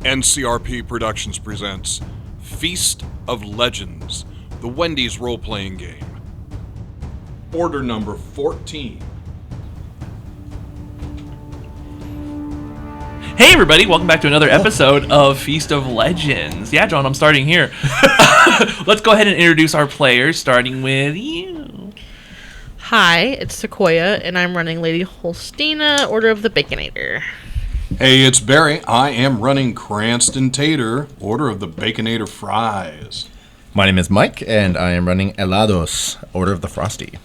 NCRP Productions presents Feast of Legends, the Wendy's role-playing game. Order number 14. Hey everybody, welcome back to another episode of Feast of Legends. Yeah, John, I'm starting here. Let's go ahead and introduce our players, starting with you. Hi, it's Sequoia, and I'm running Lady Holsteena, Order of the Baconator. Hey, it's Barry. I am running Cranston Tater, Order of the Baconator Fries. My name is Mike, and I am running Elados, Order of the Frosty.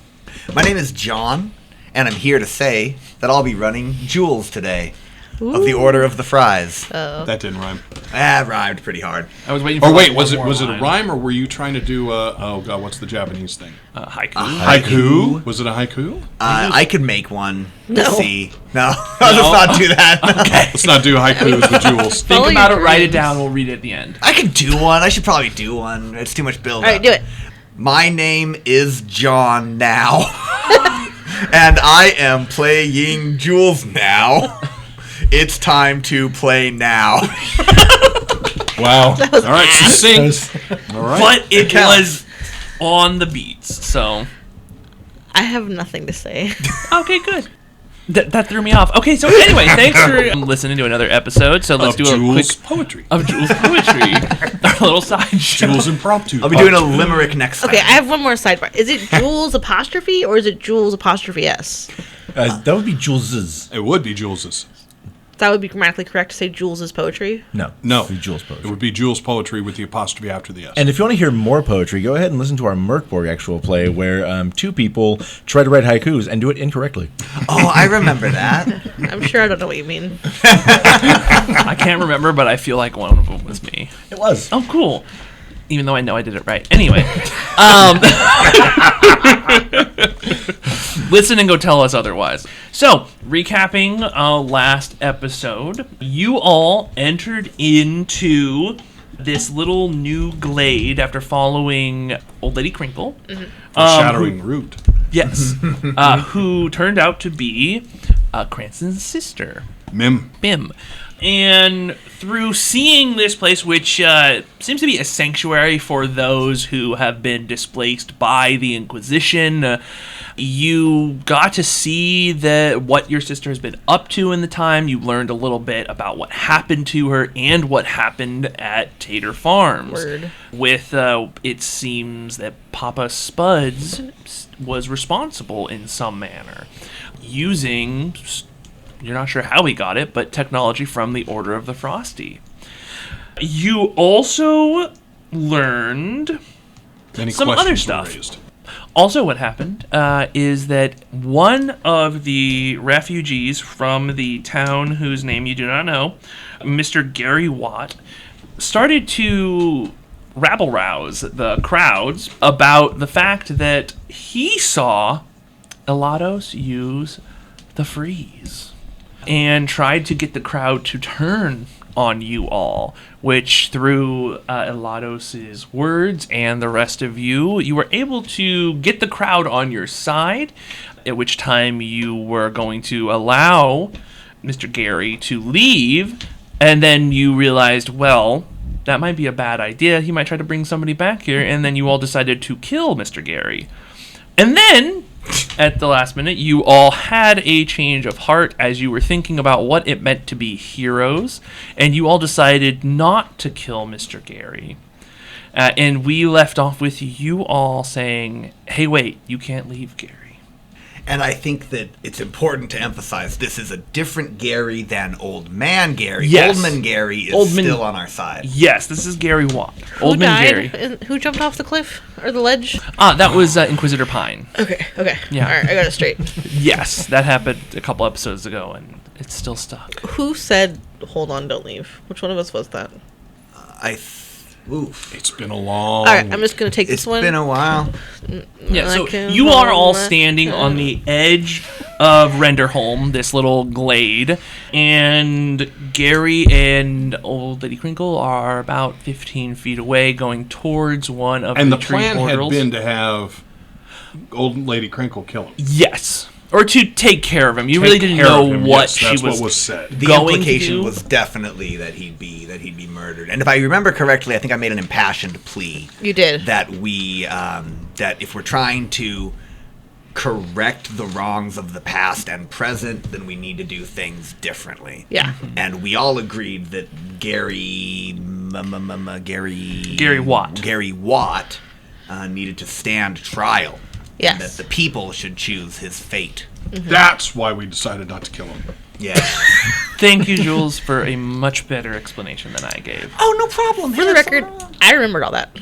My name is John, and I'm here to say that I'll be running Jules today, of the Order of the Fries. Oh. That didn't rhyme. Rhymed pretty hard. I was waiting for. Or wait, one was more it a line. rhyme, or were you trying to do what's the Japanese thing? Haiku. Haiku? Was it a haiku? I could make one. No. Let's see. No, let's not do that. Okay. Let's not do haikus with Jules. Think Follow about it, your write it dreams. down, we'll read it at the end. I could do one. I should probably do one. It's too much build. All right, do it. My name is John now, and I am playing Jules now. It's time to play now. Wow. was All right, succinct. All right. But it counts. was on the beats, so. I have nothing to say. Okay, good. That threw me off. Okay, so anyway, thanks for listening to another episode. So let's Of do a Jules quick. poetry. Of Jules Poetry. Our little side show. Jules impromptu. I'll be doing a limerick next time. Okay, I have one more sidebar. Is it Jules apostrophe or is it Jules apostrophe S? That would be Jules's. It would be Jules's. That would be grammatically correct to say Jules's poetry. No. No. It would be Jules' It poetry. would be Jules poetry with the apostrophe after the S. And if you want to hear more poetry, go ahead and listen to our Merkborg actual play where two people try to write haikus and do it incorrectly. Oh, I remember that. I'm sure I don't know what you mean. I can't remember, but I feel like one of them was me. It was. Oh, cool. Even though I know I did it right. Anyway. Listen and go tell us otherwise. So, recapping last episode, you all entered into this little new glade after following Old Lady Crinkle. Foreshadowing root. Yes. Who turned out to be Cranston's sister. Mim. Bim. And through seeing this place, which seems to be a sanctuary for those who have been displaced by the Inquisition, you got to see what your sister has been up to in the time. You learned a little bit about what happened to her and what happened at Tater Farms. Word. With, it seems that Papa Spuds was responsible in some manner, using... You're not sure how he got it, but technology from the Order of the Frosty. You also learned Many some questions other were stuff. raised. Also what happened is that one of the refugees from the town whose name you do not know, Mr. Gary Watt, started to rabble-rouse the crowds about the fact that he saw Elados use the freeze and tried to get the crowd to turn on you all, which through Elados' words and the rest of you were able to get the crowd on your side, at which time you were going to allow Mr. Gary to leave, and then you realized, well, that might be a bad idea. He might try to bring somebody back here, and then you all decided to kill Mr. Gary. And then, at the last minute, you all had a change of heart as you were thinking about what it meant to be heroes, and you all decided not to kill Mr. Gary. And we left off with you all saying, hey, wait, you can't leave Gary. And I think that it's important to emphasize this is a different Gary than Old Man Gary. Yes. Old Man Gary is Old Man- still on our side. Yes, this is Gary Watt. Who Old Man died? Gary. Who jumped off the cliff? Or the ledge? That was Inquisitor Pine. Okay. Yeah. Alright, I got it straight. Yes, that happened a couple episodes ago, and it's still stuck. Who said, hold on, don't leave? Which one of us was that? Oof. It's been a long... Alright, I'm just going to take It's this one. been a while. Yeah, I so can you are all hold standing my on the edge of Renderholm, this little glade, and Gary and Old Lady Crinkle are about 15 feet away, going towards one of And the the tree plan portals. had been to have Old Lady Crinkle kill him. Yes. Or to take care of him. You Take really didn't care of know him. what Yes, she that's was. what was said. The going to implication do? was definitely that he'd be murdered. And if I remember correctly, I think I made an impassioned plea. You did. That we that if we're trying to correct the wrongs of the past and present, then we need to do things differently. Yeah. And we all agreed that Gary Watt needed to stand trial. Yes. And that the people should choose his fate. That's why we decided not to kill him. Yeah. Thank you, Jules, for a much better explanation than I gave. Oh, no problem. For the record, I remembered all that.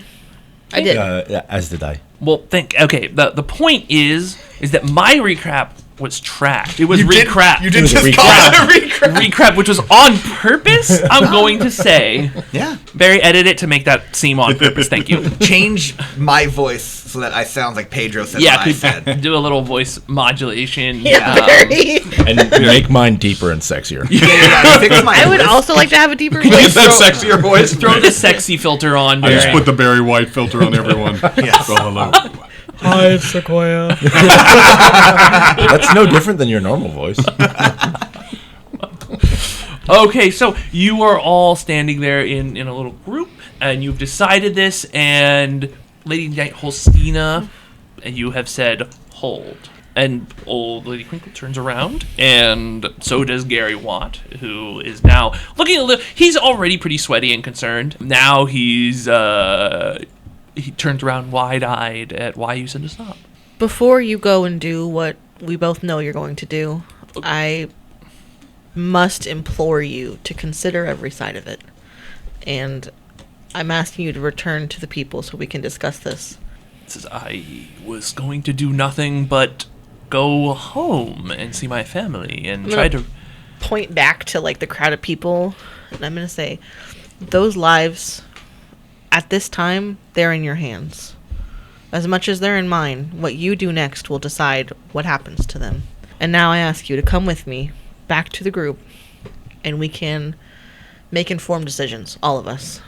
I did. As did I. Well, okay. The point is that my recap was tracked. It was You did It was a just call it a recap. recap, which was on purpose. I'm going to say, Yeah. Barry, edit it to make that seem on purpose. Thank you. Change my voice so that I sound like Pedro said Yeah, what I said. do a little voice modulation. Yeah, very. And make mine deeper and sexier. Yeah, fix my I would voice. also like to have a deeper Get voice. that sexier voice. Throw the sexy filter on, I Barry. just put the Barry White filter on everyone. Yes. Well, hello. Hi, it's Sequoia. That's no different than your normal voice. Okay, so you are all standing there in a little group, and you've decided this, and Lady Knight Holsteena, and you have said, hold. And old Lady Crinkle turns around, and so does Gary Watt, who is now looking a little... He's already pretty sweaty and concerned. Now he's, he turns around wide-eyed at why you said to stop. Before you go and do what we both know you're going to do, I must implore you to consider every side of it. And I'm asking you to return to the people so we can discuss this. Says, I was going to do nothing but go home and see my family and try to... Point back to like the crowd of people, and I'm going to say, those lives, at this time, they're in your hands. As much as they're in mine, what you do next will decide what happens to them. And now I ask you to come with me back to the group, and we can make informed decisions, all of us.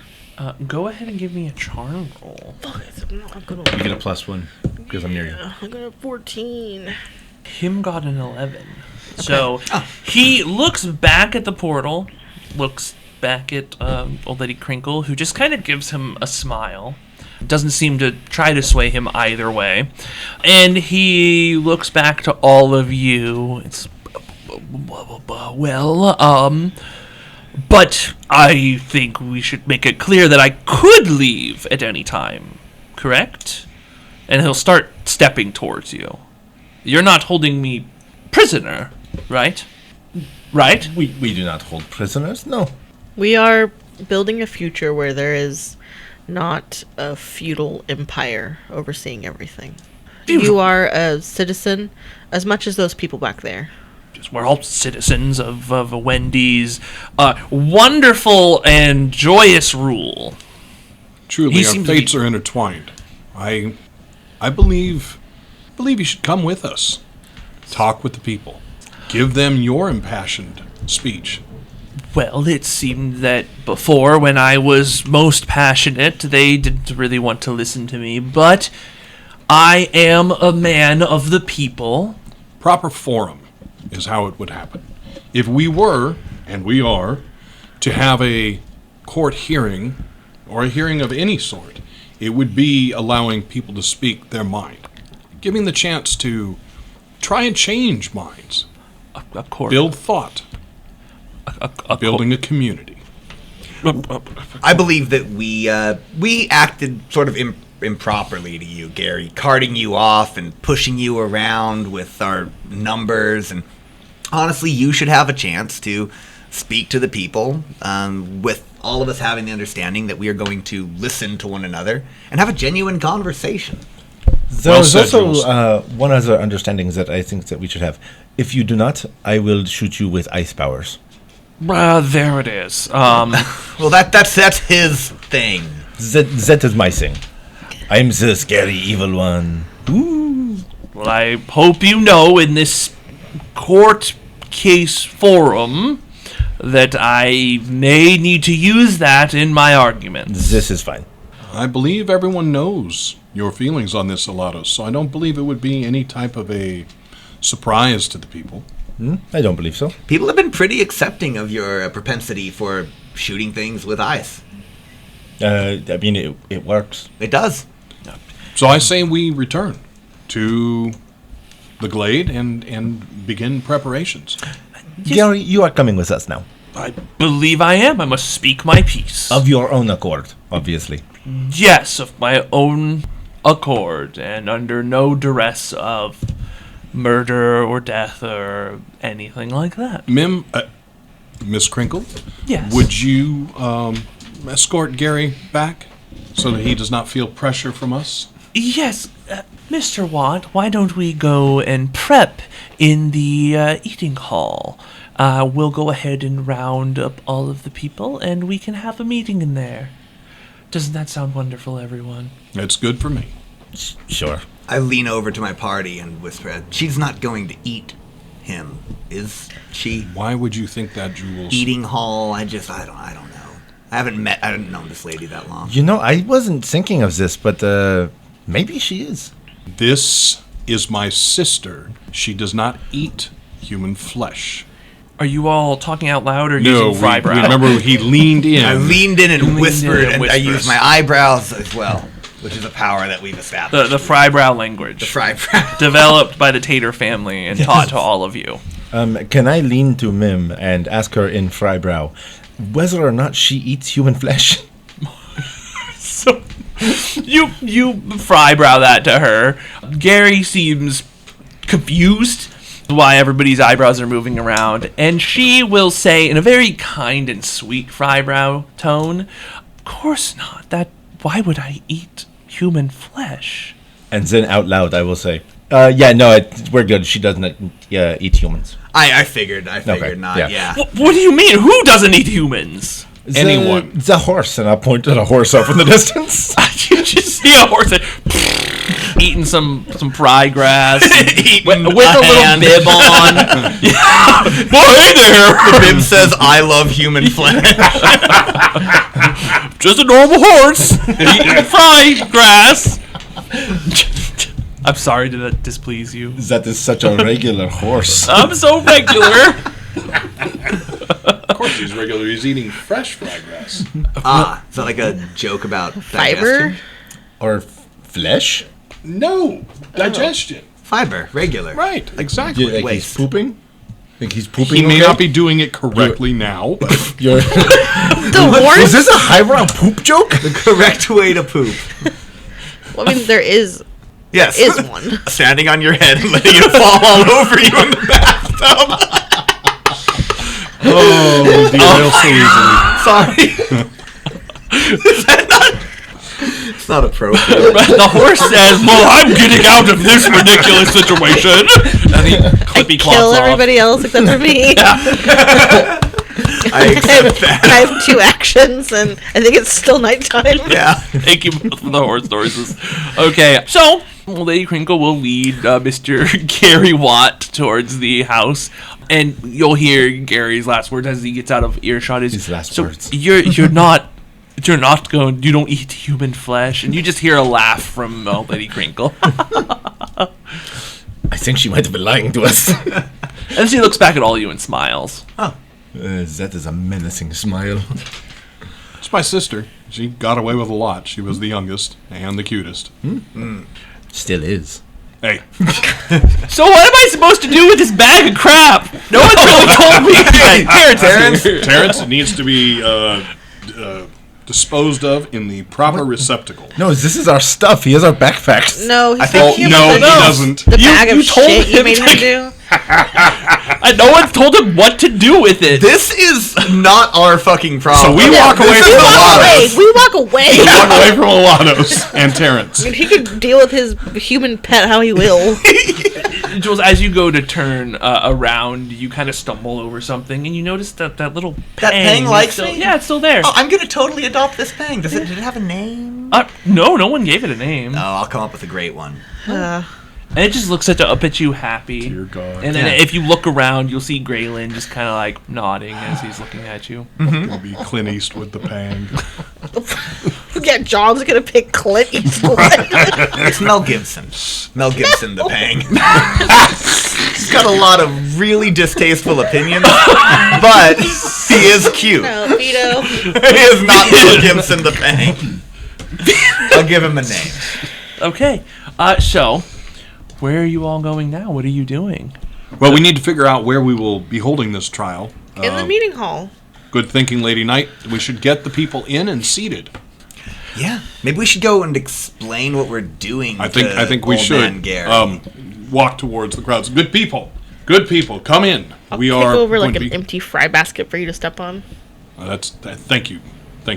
Go ahead and give me a charm roll. I'm not gonna, You get a +1 because I'm near you. I'm gonna 14. Him got an 11. So he looks back at the portal, looks back at old Lady Crinkle, who just kind of gives him a smile. Doesn't seem to try to sway him either way. And he looks back to all of you. It's, well, but I think we should make it clear that I could leave at any time, correct? And he'll start stepping towards you. You're not holding me prisoner, right? Right? We do not hold prisoners, no. We are building a future where there is not a feudal empire overseeing everything. You are a citizen as much as those people back there. We're all citizens of Wendy's wonderful and joyous rule. Truly, He our seems to fates be- are intertwined. I believe you should come with us. Talk with the people. Give them your impassioned speech. Well, it seemed that before, when I was most passionate, they didn't really want to listen to me, but I am a man of the people. Proper forum is how it would happen. If we were, and we are, to have a court hearing, or a hearing of any sort, it would be allowing people to speak their mind. Giving the chance to try and change minds. A court. Build thought. Building a community. I believe that we acted sort of improperly to you, Gary, carting you off and pushing you around with our numbers. And honestly, you should have a chance to speak to the people, with all of us having the understanding that we are going to listen to one another and have a genuine conversation. There's said, also Jules. one other understanding that I think that we should have. If you do not, I will shoot you with ice powers. There it is. Well, that's his thing. That is my thing. I'm the scary evil one. Ooh. Well, I hope you know in this court case forum that I may need to use that in my arguments. This is fine. I believe everyone knows your feelings on this, Elados, so I don't believe it would be any type of a surprise to the people. I don't believe so. People have been pretty accepting of your propensity for shooting things with ice. I mean, it works. It does. So I say we return to the glade and begin preparations. Gary, you are coming with us now. I believe I am. I must speak my piece. Of your own accord, obviously. Yes, of my own accord, and under no duress of murder or death or anything like that. Miss Crinkle? Yes. Would you escort Gary back so that he does not feel pressure from us? Yes, Mr. Watt, why don't we go and prep in the eating hall? We'll go ahead and round up all of the people, and we can have a meeting in there. Doesn't that sound wonderful, everyone? It's good for me. Sure. I lean over to my party and whisper, she's not going to eat him, is she? Why would you think that, Jules? Eating hall, I don't know. I haven't known this lady that long. You know, I wasn't thinking of this, but maybe she is. This is my sister. She does not eat human flesh. Are you all talking out loud or No, using Frybrow? we remember he leaned in. I leaned in and leaned in whispered, and and I whispers. used my eyebrows as well, which is a power that we've established. The Frybrow language. The Frybrow. Developed by the Tater family and taught to all of you. Can I lean to Mim and ask her in Frybrow whether or not she eats human flesh? So you Frybrow that to her. Gary seems confused why everybody's eyebrows are moving around, and she will say in a very kind and sweet Frybrow tone, "Of course not. Why would I eat human flesh?" And then out loud I will say, we're good. She doesn't eat humans. I figured Okay, not, yeah. yeah. What do you mean? Who doesn't eat humans? Anyone. The horse, and I'll point to the horse up in the distance. You just see a horse eating some fry grass Eating with a a little hand. bib on. Yeah. Well, hey there. The bib says, I love human flesh. Just a normal horse eating fry grass. I'm sorry to displease you. That is such a regular horse. I'm so regular. Of course he's regular. He's eating fresh fried grass. Is that like a joke about Fiber? digestion? Or flesh? No. Digestion. Fiber, regular. Right. Exactly. Like he's Waste. pooping? Think he's pooping? He may okay? not be doing it correctly now, but You're The horse? Was this a highbrow poop joke? The correct way to poop. Well, I mean, there is Yes. one. Standing on your head and letting it fall all over you in the bathtub. derail so easily. Sorry. Is that not... It's not appropriate. The horse says, "Well, I'm getting out of this ridiculous situation." And he clippy clots Kill off. everybody else except for me. I accept that. I have 2 actions, and I think it's still nighttime. Yeah. Thank you for the horse noises. Okay, so Lady Crinkle will lead Mr. Gary Watt towards the house, and you'll hear Gary's last words as he gets out of earshot. His last words. You don't eat human flesh, and you just hear a laugh from Lady Crinkle. I think she might have been lying to us. And she looks back at all you and smiles. That is a menacing smile. It's my sister. She got away with a lot. She was the youngest and the cutest. Still is. Hey, So what am I supposed to do with this bag of crap? No one's really told me. Terrence needs to be disposed of in the proper receptacle. No, this is our stuff. He has our backpacks. No, he's Oh, thinking no, of he the, doesn't. the bag you of told shit you him made to- him do. No one's told him what to do with it. This is not our fucking problem. So we walk away This from is the Elados. We walk away. Walk away from Elados and Terrence. I mean, he could deal with his human pet how he will. Jules, as you go to turn around, you kind of stumble over something, and you notice that little That pang is likes still, me? Yeah, it's still there. Oh, I'm gonna totally adopt this pang. Did it have a name? No one gave it a name. Oh, I'll come up with a great one. And it just looks up at you happy. Dear God. And then Yeah. if you look around, you'll see Graylin just kind of like nodding as he's looking at you. Gonna be Clint Eastwood the Pang. Yeah, John's gonna pick Clint Eastwood. It's Mel Gibson. Mel Gibson, the pang. He's got a lot of really distasteful opinions, but he is cute. No, Vito. He is not Mel Gibson the Fang. I'll give him a name. Okay. So, where are you all going now? What are you doing? Well, we need to figure out where we will be holding this trial. In the meeting hall. Good thinking, Lady Knight. We should get the people in and seated. Yeah, maybe we should go and explain what we're doing. I think we Old should Man Gary. walk towards the crowds. Good people, come in. I'll We take are over like going an to be- empty fry basket for you to step on. Thank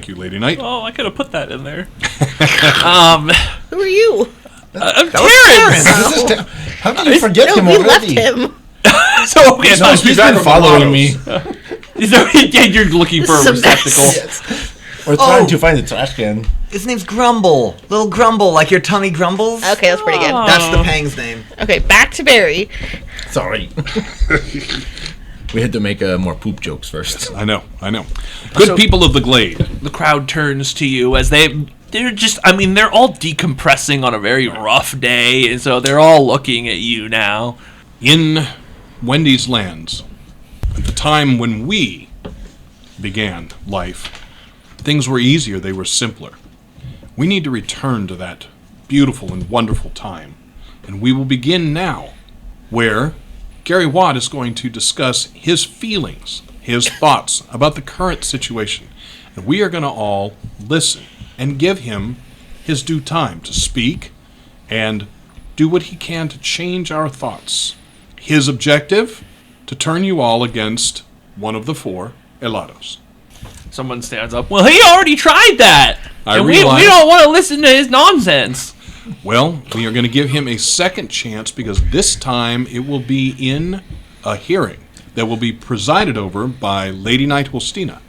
you, Lady Knight. Oh, I could have put that in there. Who are you? Terrence! How can you forget No, him we already? left him. So, okay, No, so he's been from following Elados. me. so you're looking for a This is a mess. receptacle. We're trying to find the trash can. His name's Grumble. Little Grumble, like your tummy grumbles. Okay, that's pretty good. That's the Pang's name. Okay, back to Barry. Sorry. We had to make more poop jokes first. I know. Good So- people of the Glade. The crowd turns to you as they're just, they're all decompressing on a very rough day, and so they're all looking at you now. In Wendy's lands, at the time when we began life, things were easier, they were simpler. We need to return to that beautiful and wonderful time. And we will begin now, where Gary Watt is going to discuss his feelings, his thoughts about the current situation. And we are going to all listen and give him his due time to speak and do what he can to change our thoughts. His objective, to turn you all against one of the four Elados. Someone stands up. Well, he already tried that! I and realize- we don't want to listen to his nonsense. Well, we are going to give him a second chance because this time it will be in a hearing that will be presided over by Lady Knight Holsteena.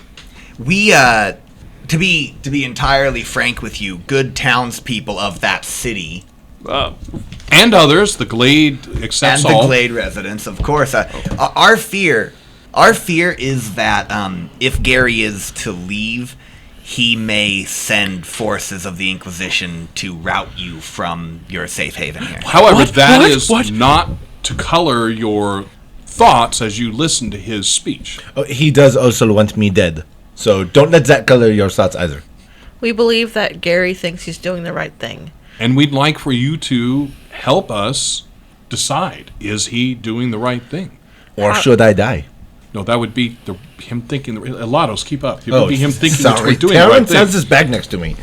We, to be entirely frank with you, good townspeople of that city, And others, the Glade accepts and the all. Glade residents, of course. Our fear is that if Gary is to leave, he may send forces of the Inquisition to rout you from your safe haven here. However, What? that What? is What? not to color your thoughts as you listen to his speech. Oh, he does also want me dead. So don't let that color your thoughts either. We believe that Gary thinks he's doing the right thing. And we'd like for you to help us decide, is he doing the right thing? Or should I die? No, that would be him thinking. Elados, keep up. It would be him thinking sorry. that we're doing the right Terrence thing. has his bag next to me.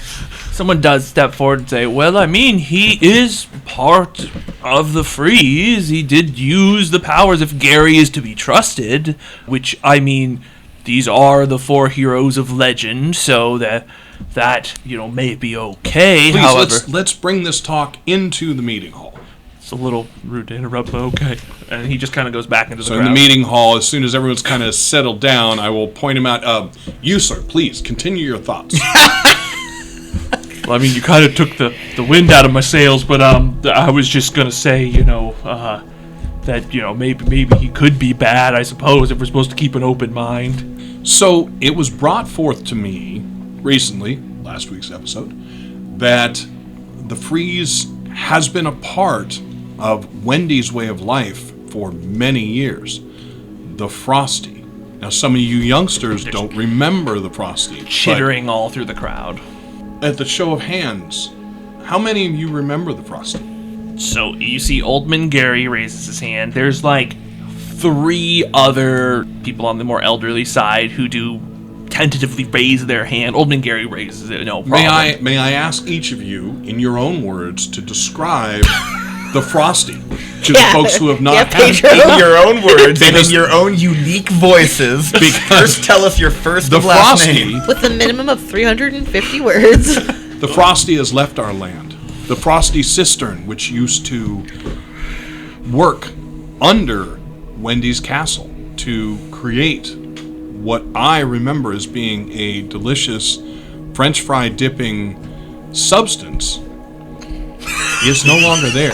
Someone does step forward and say, well, he is part of the Freeze. He did use the powers if Gary is to be trusted, which, these are the four heroes of legend, so that may be okay. Please, However, let's bring this talk into the meeting hall. it's a little rude to interrupt, but okay. And he just kind of goes back into So the in crowd. the meeting hall, as soon as everyone's kind of settled down, I will point him out. You, sir, please continue your thoughts. Well, you kind of took the wind out of my sails, but I was just gonna say, that maybe he could be bad. I suppose if we're supposed to keep an open mind. So it was brought forth to me recently, last week's episode, that the Freeze has been a part of Wendy's way of life for many years. The Frosty. Now, some of you youngsters don't remember the Frosty. but Chittering all through the crowd. at the show of hands, how many of you remember the Frosty? So you see Oldman Gary raises his hand. There's like 3 other people on the more elderly side who do tentatively raise their hand. Oldman Gary raises it, no problem. May I ask each of you, in your own words, to describe the Frosty to the folks who have not had Pedro. In your own words and in your own unique voices. First, tell us your first the and last Frosty. name. With a minimum of 350 words. The Frosty has left our land. The Frosty cistern, which used to work under Wendy's castle to create what I remember as being a delicious French fry dipping substance, is no longer there.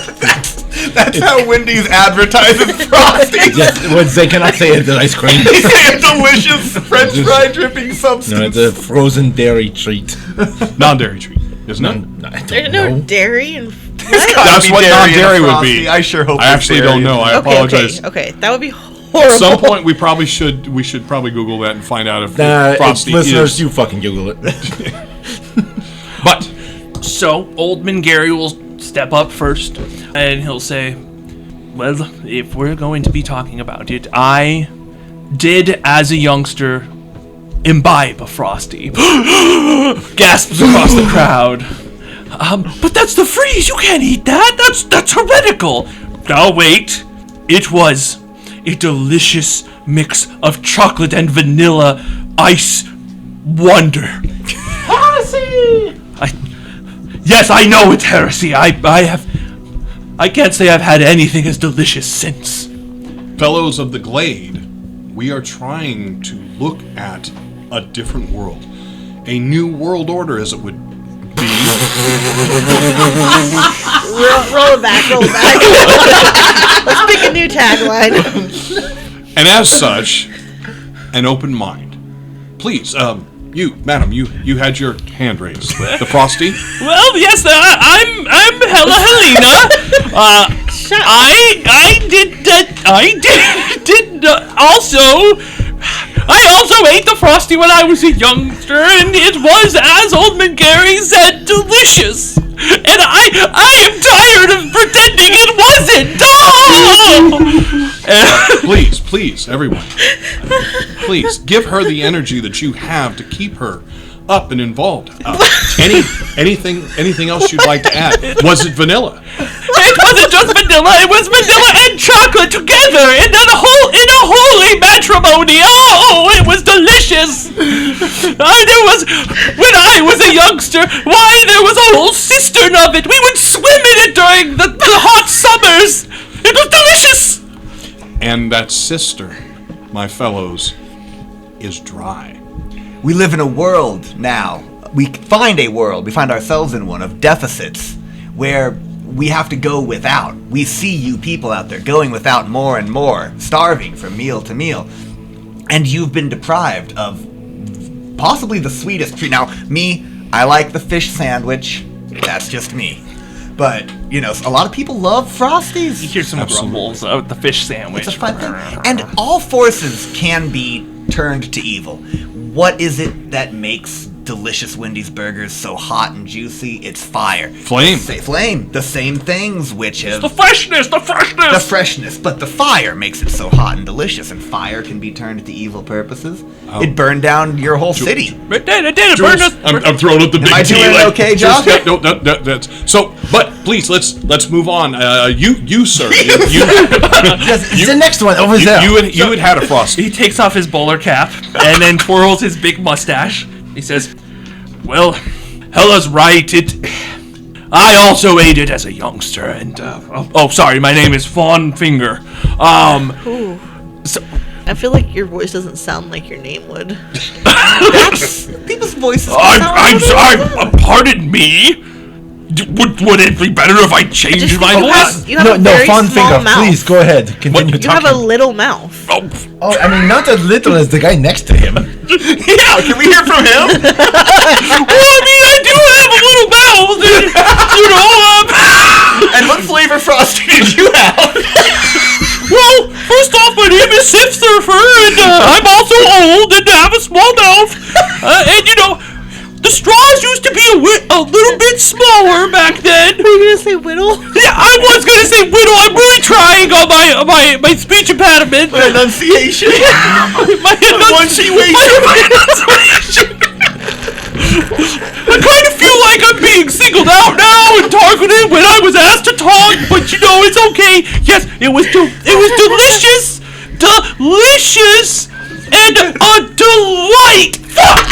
That's how Wendy's advertises Frosty. Yes, well, they cannot say it's an ice cream. They say a delicious French fry dripping No, substance. it's a frozen dairy treat. Non-dairy treat, isn't it? No, I don't There's no know. dairy and That's what non-dairy would be. Frosty. I sure hope. I actually don't know. I apologize. Okay, that would be horrible. At some point, we should probably Google that and find out if Frosty listeners, is. you fucking Google it. But So Old Man Gary will step up first, and he'll say, "Well, if we're going to be talking about it, I did, as a youngster, imbibe a Frosty." Gasps across the crowd. But that's the freeze. You can't eat that. That's heretical. Now wait. It was a delicious mix of chocolate and vanilla ice wonder. Heresy! Yes, I know it's heresy. I can't say I've had anything as delicious since. fellows of the Glade, we are trying to look at a different world. A new world order, as it would be. Roll it back. Let's pick a new tagline. And as such, an open mind. Please, you, madam, you had your hand raised. The Frosty? Well, yes, I'm Helena. I also ate the Frosty when I was a youngster, and it was, as Old Man Gary said, delicious. And I am tired of pretending it wasn't. Please, everyone. Please, give her the energy that you have to keep her up and involved. Anything else you'd like to add? Was it vanilla? It wasn't just vanilla, it was vanilla and chocolate together in a holy matrimony. Oh, it was delicious. When I was a youngster, there was a whole cistern of it. We would swim in it during the hot summers. It was delicious. And that cistern, my fellows, is dry. We live in a world now. We find ourselves in one of deficits, where we have to go without. We see you people out there going without more and more, starving from meal to meal. And you've been deprived of possibly the sweetest treat. Now, me, I like the fish sandwich. That's just me. But, a lot of people love Frosties. You hear some grumbles of the fish sandwich. It's a fun thing. And all forces can be turned to evil. What is it that makes delicious Wendy's burgers so hot and juicy? It's fire. Flame. Flame. The same things which have... The freshness! The freshness. But the fire makes it so hot and delicious, and fire can be turned to evil purposes. It burned down your whole city. It did. It Jules, burned us. I'm throwing up the big Am I T. doing it okay, Josh? No, that's... So, but please, let's move on. You sir. It's the next one over there. You had a Frosty. He takes off his bowler cap and then twirls his big mustache. He says, "Well, Hella's right. I also ate it as a youngster, and sorry, my name is Fawn Finger. Ooh. So, I feel like your voice doesn't sound like your name would. People's voices. I'm sorry. Pardon me. Would it be better if I changed my voice? You have a very Fawn small Finger, mouth. please go ahead. Continue You talking. have a little mouth. Oh, I mean, not as little as the guy next to him. Yeah, can we hear from him? Well, I mean, I do have a little mouth, and, And what flavor Frosty did you have? Well, first off, my name is Sif Surfer, and I'm also old and have a small mouth. The straws used to be a little bit smaller back then. Were you gonna say whittle? Yeah, I was gonna say whittle. I'm really trying on my speech impediment. My enunciation. My enunciation. I kind of feel like I'm being singled out now and targeted when I was asked to talk, but it's okay. Yes, it was delicious, and a delight. Fuck.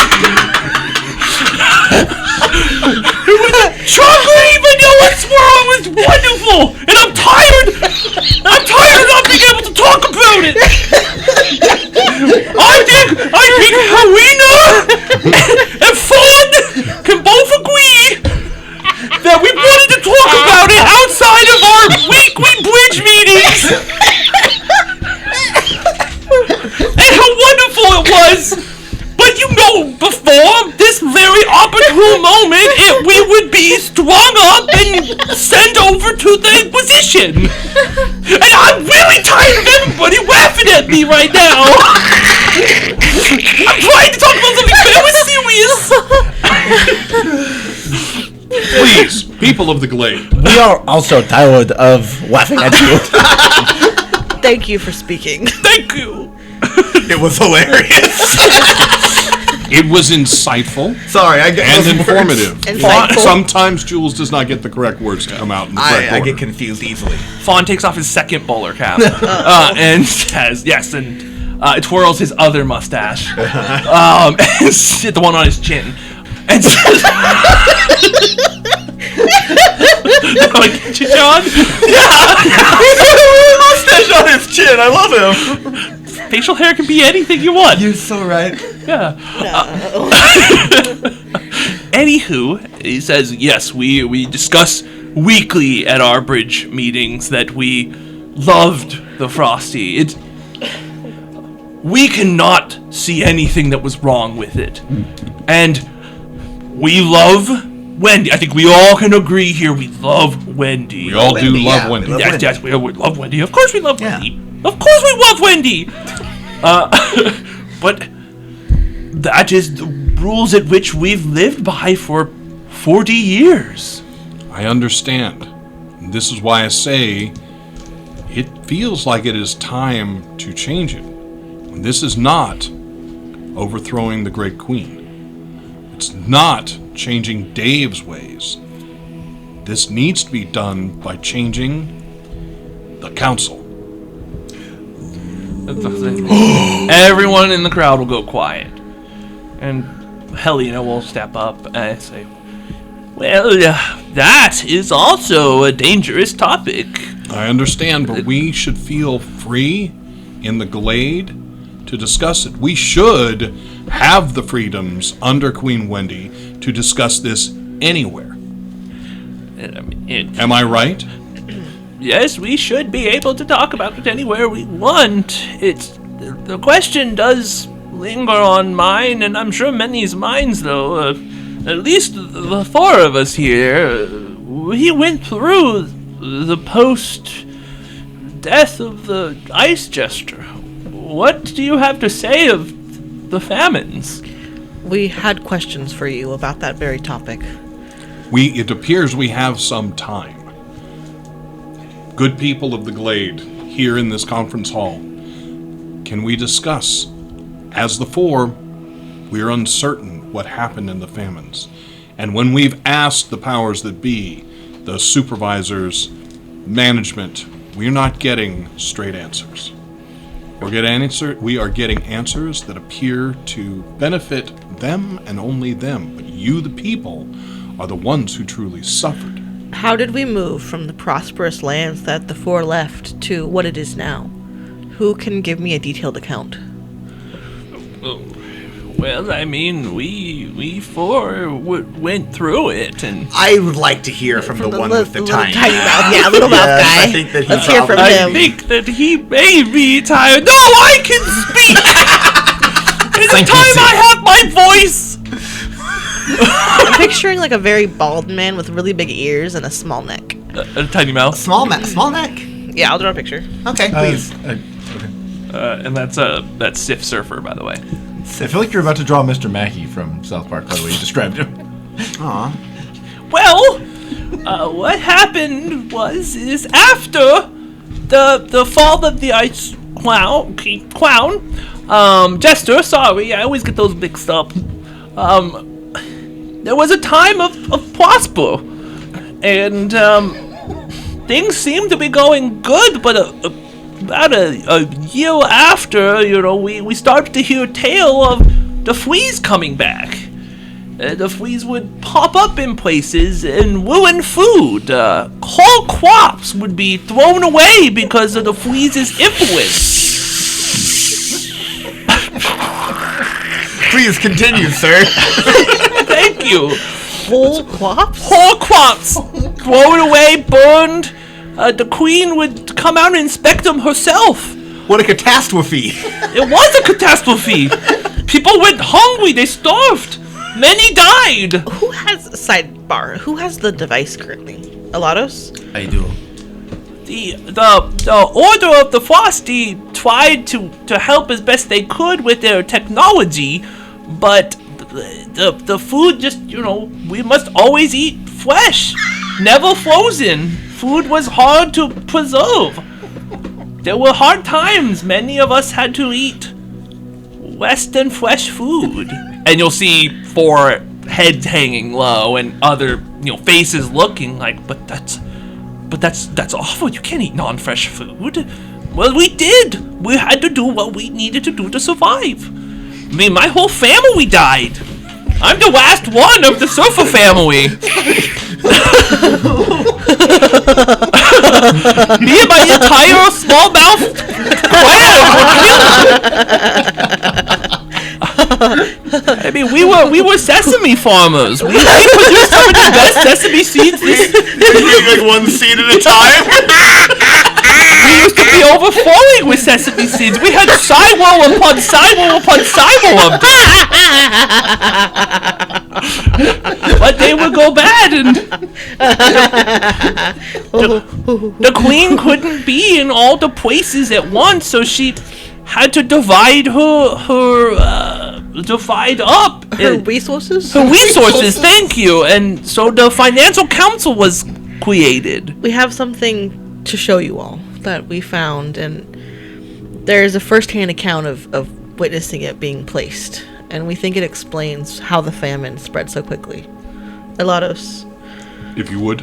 It was a chocolatey vanilla swirl. It was wonderful, and I'm tired of not being able to talk about it. I think Helena and Fawn can both agree that we wanted to talk about it outside of our weekly bridge meetings, and how wonderful it was. But know before this very opportune moment we would be strung up and sent over to the Inquisition. And I'm really tired of everybody laughing at me right now. I'm trying to talk about something very serious. Please, people of the Glade. We are also tired of laughing at you. Thank you for speaking. Thank you. It was hilarious. It was insightful Sorry, I get and those informative. words. Insightful. Sometimes Jules does not get the correct words to come out in the correct I order. get confused easily. Fawn takes off his second bowler cap and says, yes, and twirls his other mustache, and the one on his chin, and says, like, John? Mustache on his chin. I love him. Facial hair can be anything you want. You're so right. Yeah. Anywho, he says, yes, we discuss weekly at our bridge meetings that we loved the Frosty. We cannot see anything that was wrong with it. And we love Wendy. I think we all can agree here we love Wendy. We all do Wendy, love yeah, Wendy. we love Yes, yes, we love Wendy. Of course we love Yeah. Wendy. Of course we love Wendy. But that is the rules at which we've lived by for 40 years. I understand. And this is why I say it feels like it is time to change it. And this is not overthrowing the Great Queen. It's not changing Dave's ways. This needs to be done by changing the council. Everyone in the crowd will go quiet. And Helena will step up and say, well, that is also a dangerous topic. I understand, but we should feel free in the Glade to discuss it. We should have the freedoms under Queen Wendy to discuss this anywhere. Am I right? Yes, we should be able to talk about it anywhere we want. The question does linger on mine, and I'm sure many's minds, though. At least the four of us here, we went through the post-death of the Ice Jester. What do you have to say of the famines? We had questions for you about that very topic. It appears we have some time. Good people of the Glade, here in this conference hall, can we discuss? As the four, we're uncertain what happened in the famines. And when we've asked the powers that be, the supervisors, management, we're not getting straight answers. We are getting answers that appear to benefit them and only them. But you, the people, are the ones who truly suffered. How did we move from the prosperous lands that the four left to what it is now? Who can give me a detailed account? Well, I mean, we four went through it, and I would like to hear from the one with the little tiny mouth. Yeah, little mouth guy. I think that he Let's hear from probably- him. I think that he may be tired. No, I can speak! It's time I have my voice! I'm picturing like a very bald man with really big ears and a small neck. A tiny mouth. Small neck. Yeah, I'll draw a picture. Okay, please. And that's Sif Surfer, by the way. I feel like you're about to draw Mr. Mackey from South Park by the way you described him. Aw. Well, what happened is after the fall of the Ice Clown, Jester, sorry, I always get those mixed up. There was a time of prosper, and things seemed to be going good, but about a year after, we started to hear a tale of the fleas coming back. The fleas would pop up in places and ruin food. Whole crops would be thrown away because of the fleas' influence. Please continue, sir. Thank you. Whole crops? Whole crops thrown away, burned. The queen would come out and inspect them herself. What a catastrophe. It was a catastrophe. People went hungry. They starved. Many died. Who has Who has the device currently? Elados? I do. The Order of the Frosty tried to help as best they could with their technology, but the food just, we must always eat fresh, never frozen. Food was hard to preserve. There were hard times. Many of us had to eat less than fresh food. And you'll see 4 heads hanging low and other, faces looking like, but that's awful. You can't eat non-fresh food. Well, we did. We had to do what we needed to do to survive. I mean, my whole family died. I'm the last one of the surfer family. Me and my entire smallmouth clan were killed. I mean, we were sesame farmers. We produced some of the best sesame seeds. Like one seed at a time. We used to be overflowing with sesame seeds. We had sidewall upon sidewall upon sidewall of them. But they would go bad, and the queen couldn't be in all the places at once, so she had to divide divide up Her resources? her resources. Thank you. And so the financial council was created. We have something to show you all that we found, and there's a first-hand account of witnessing it being placed, and we think it explains how the famine spread so quickly. Elados. If you would.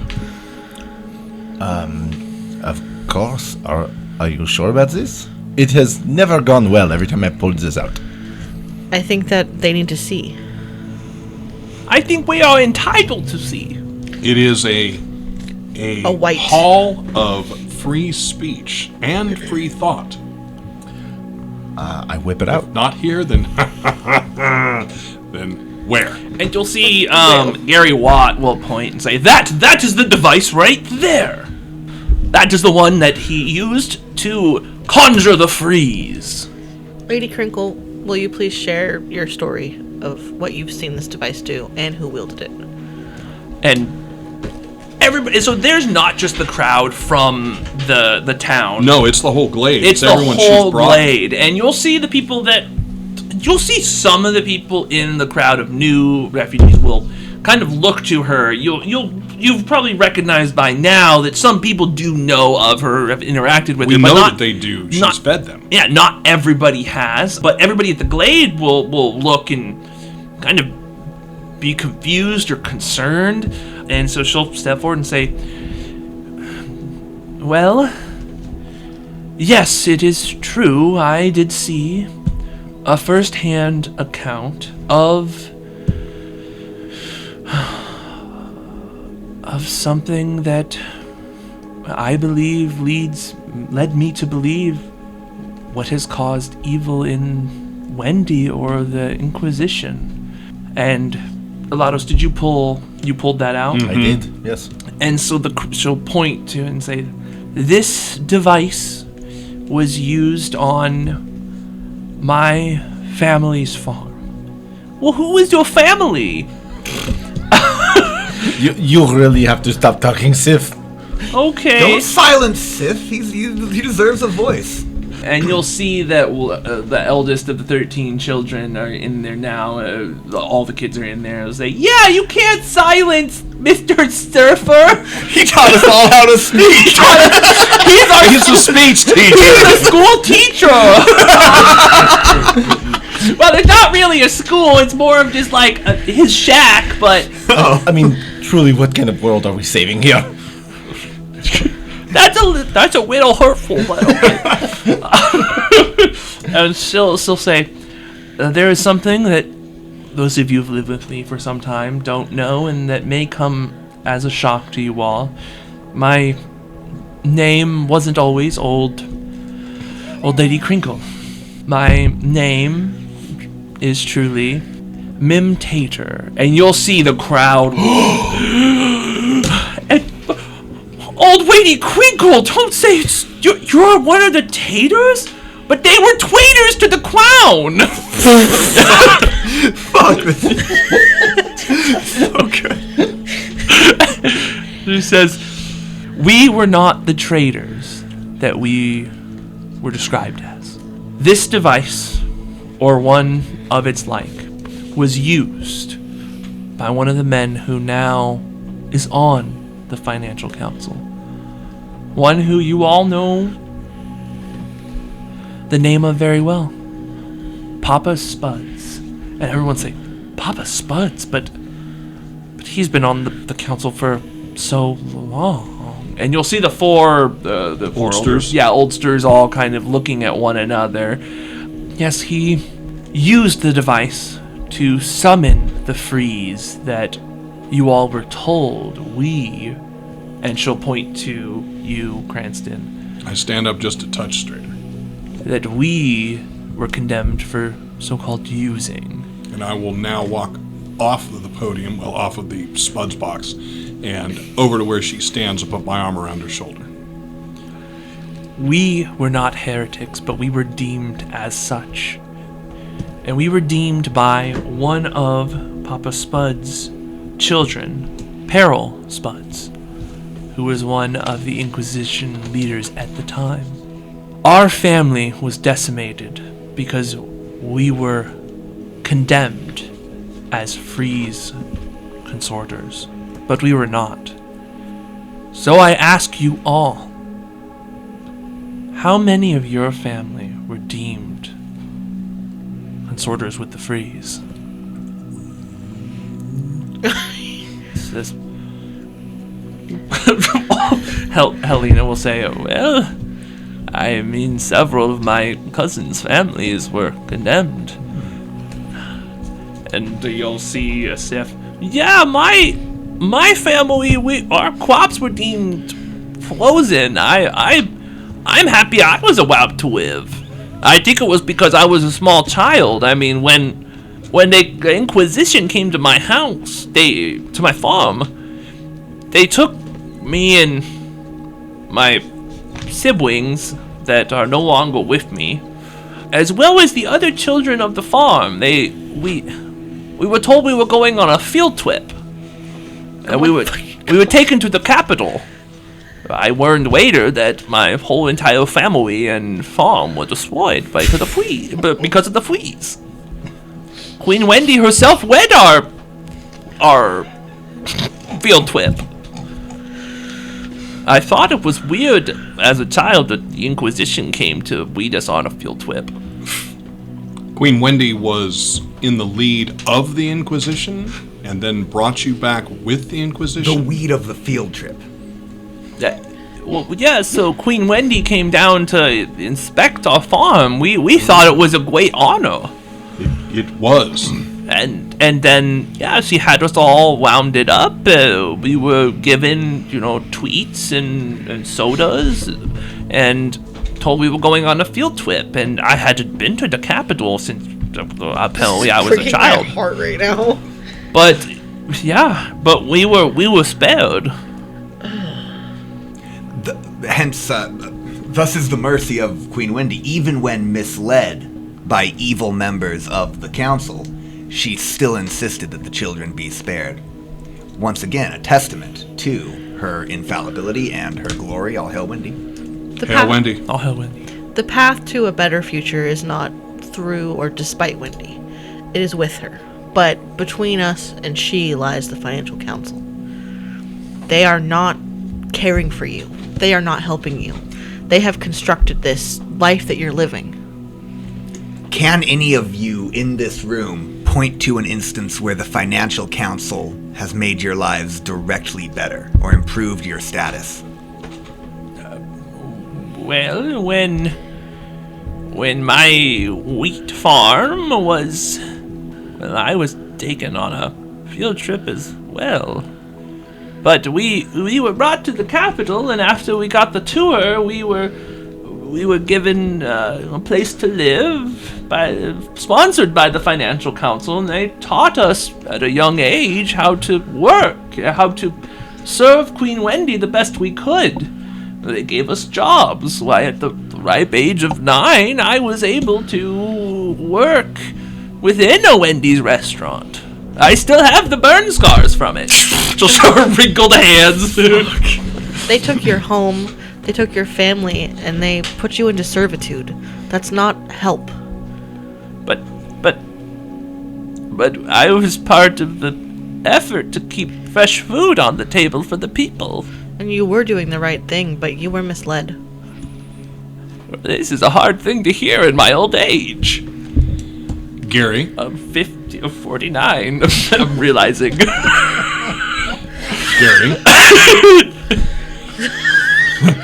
Of course. Are you sure about this? It has never gone well every time I pulled this out. I think that they need to see. I think we are entitled to see. It is a white hall of free speech and free thought. I whip it out. Not here, then then where? And you'll see Gary Watt will point and say, that is the device right there. That is the one that he used to conjure the freeze. Lady Crinkle, will you please share your story of what you've seen this device do and who wielded it? And everybody, so there's not just the crowd from the town. No, it's the whole glade. It's the everyone whole she's brought. glade. And you'll see the people you'll see some of the people in the crowd of new refugees will kind of look to her. You've probably recognized by now that some people do know of her, have interacted with We her, but know not, that they do. She's not- fed them. Yeah, not everybody has, but everybody at the glade will look and kind of be confused or concerned. And so she'll step forward and say, well, yes, it is true. I did see a first-hand account of something that I believe led me to believe what has caused evil in Wendy or the Inquisition. And Elados, you pulled that out? I did, yes. And so she'll point to it and say, this device was used on my family's farm. Well, who is your family? You really have to stop talking, Sif. Okay. Don't silence Sif. He deserves a voice. And you'll see that the eldest of the 13 children are in there now. All the kids are in there. They'll say, yeah, you can't silence Mr. Surfer. He taught us all how to speak. He's a speech teacher. He's a school teacher. Well, it's not really a school. It's more of just like his shack, but... I mean, truly, what kind of world are we saving here? That's a little hurtful, by the way. And she'll say, there is something that those of you who've lived with me for some time don't know, and that may come as a shock to you all. My name wasn't always Old Lady Crinkle. My name is truly Mim Tater. And you'll see the crowd... and, Old Lady Crinkle, don't say you're one of the Taters? But They were traitors to the crown. Fuck this. Okay. He says, we were not the traitors that we were described as. This device, or one of its like, was used by one of the men who now is on the Financial Council. One who you all know the name of very well. Papa Spuds. And everyone's saying, Papa Spuds? But he's been on the council for so long. And you'll see the four Oldsters. Oldsters all kind of looking at one another. Yes, he used the device to summon the freeze that you all were told and she'll point to you, Cranston, I stand up just a touch straighter. that we were condemned for so-called using. And I will now walk off of the podium, off of the Spuds box, and over to where she stands and put my arm around her shoulder. We were not heretics, but we were deemed as such. And we were deemed by one of Papa Spud's children, Peril Spuds, who was one of the Inquisition leaders at the time. Our family was decimated because we were condemned as Freeze consorters, but we were not. So I ask you all, how many of your family were deemed consorters with the Freeze? This Helena will say, well, I mean, several of my cousins' families were condemned. And you'll see a Sif. Yeah, my family, our crops were deemed frozen. I'm happy I was allowed to live. I think it was because I was a small child. I mean, when the Inquisition came to my house, to my farm, they took me and my siblings that are no longer with me, as well as the other children of the farm. We were told we were going on a field trip, and we were taken to the capital. I learned later that my whole entire family and farm were destroyed because of the fleas. Queen Wendy herself led our field trip. I thought it was weird as a child that the Inquisition came to lead us on a field trip. Queen Wendy was in the lead of the Inquisition and then brought you back with the Inquisition? The lead of the field trip. So Queen Wendy came down to inspect our farm. We thought it was a great honor. It was. And then, she had us all wounded up. We were given, tweets and sodas, and told we were going on a field trip. And I hadn't been to the capital since apparently I was a child. My heart right now. But we were spared. Thus is the mercy of Queen Wendy. Even when misled by evil members of the council, she still insisted that the children be spared. Once again, a testament to her infallibility and her glory. All hail Wendy. Hail Wendy. All hail Wendy. The path to a better future is not through or despite Wendy. It is with her. But between us and she lies the Financial Council. They are not caring for you. They are not helping you. They have constructed this life that you're living. Can any of you in this room point to an instance where the Financial Council has made your lives directly better or improved your status? Well, when my wheat farm was... Well, I was taken on a field trip as well. But we were brought to the capital, and after we got the tour, we were given a place to live, sponsored by the Financial Council, and they taught us at a young age how to work, how to serve Queen Wendy the best we could. They gave us jobs. Why, at the ripe age of 9, I was able to work within a Wendy's restaurant. I still have the burn scars from it. She'll show her wrinkled hands. They took your home, they took your family, and they put you into servitude. That's not help. But I was part of the effort to keep fresh food on the table for the people. And you were doing the right thing, but you were misled. This is a hard thing to hear in my old age. Gary, I'm 50 or 49, I'm realizing. Gary,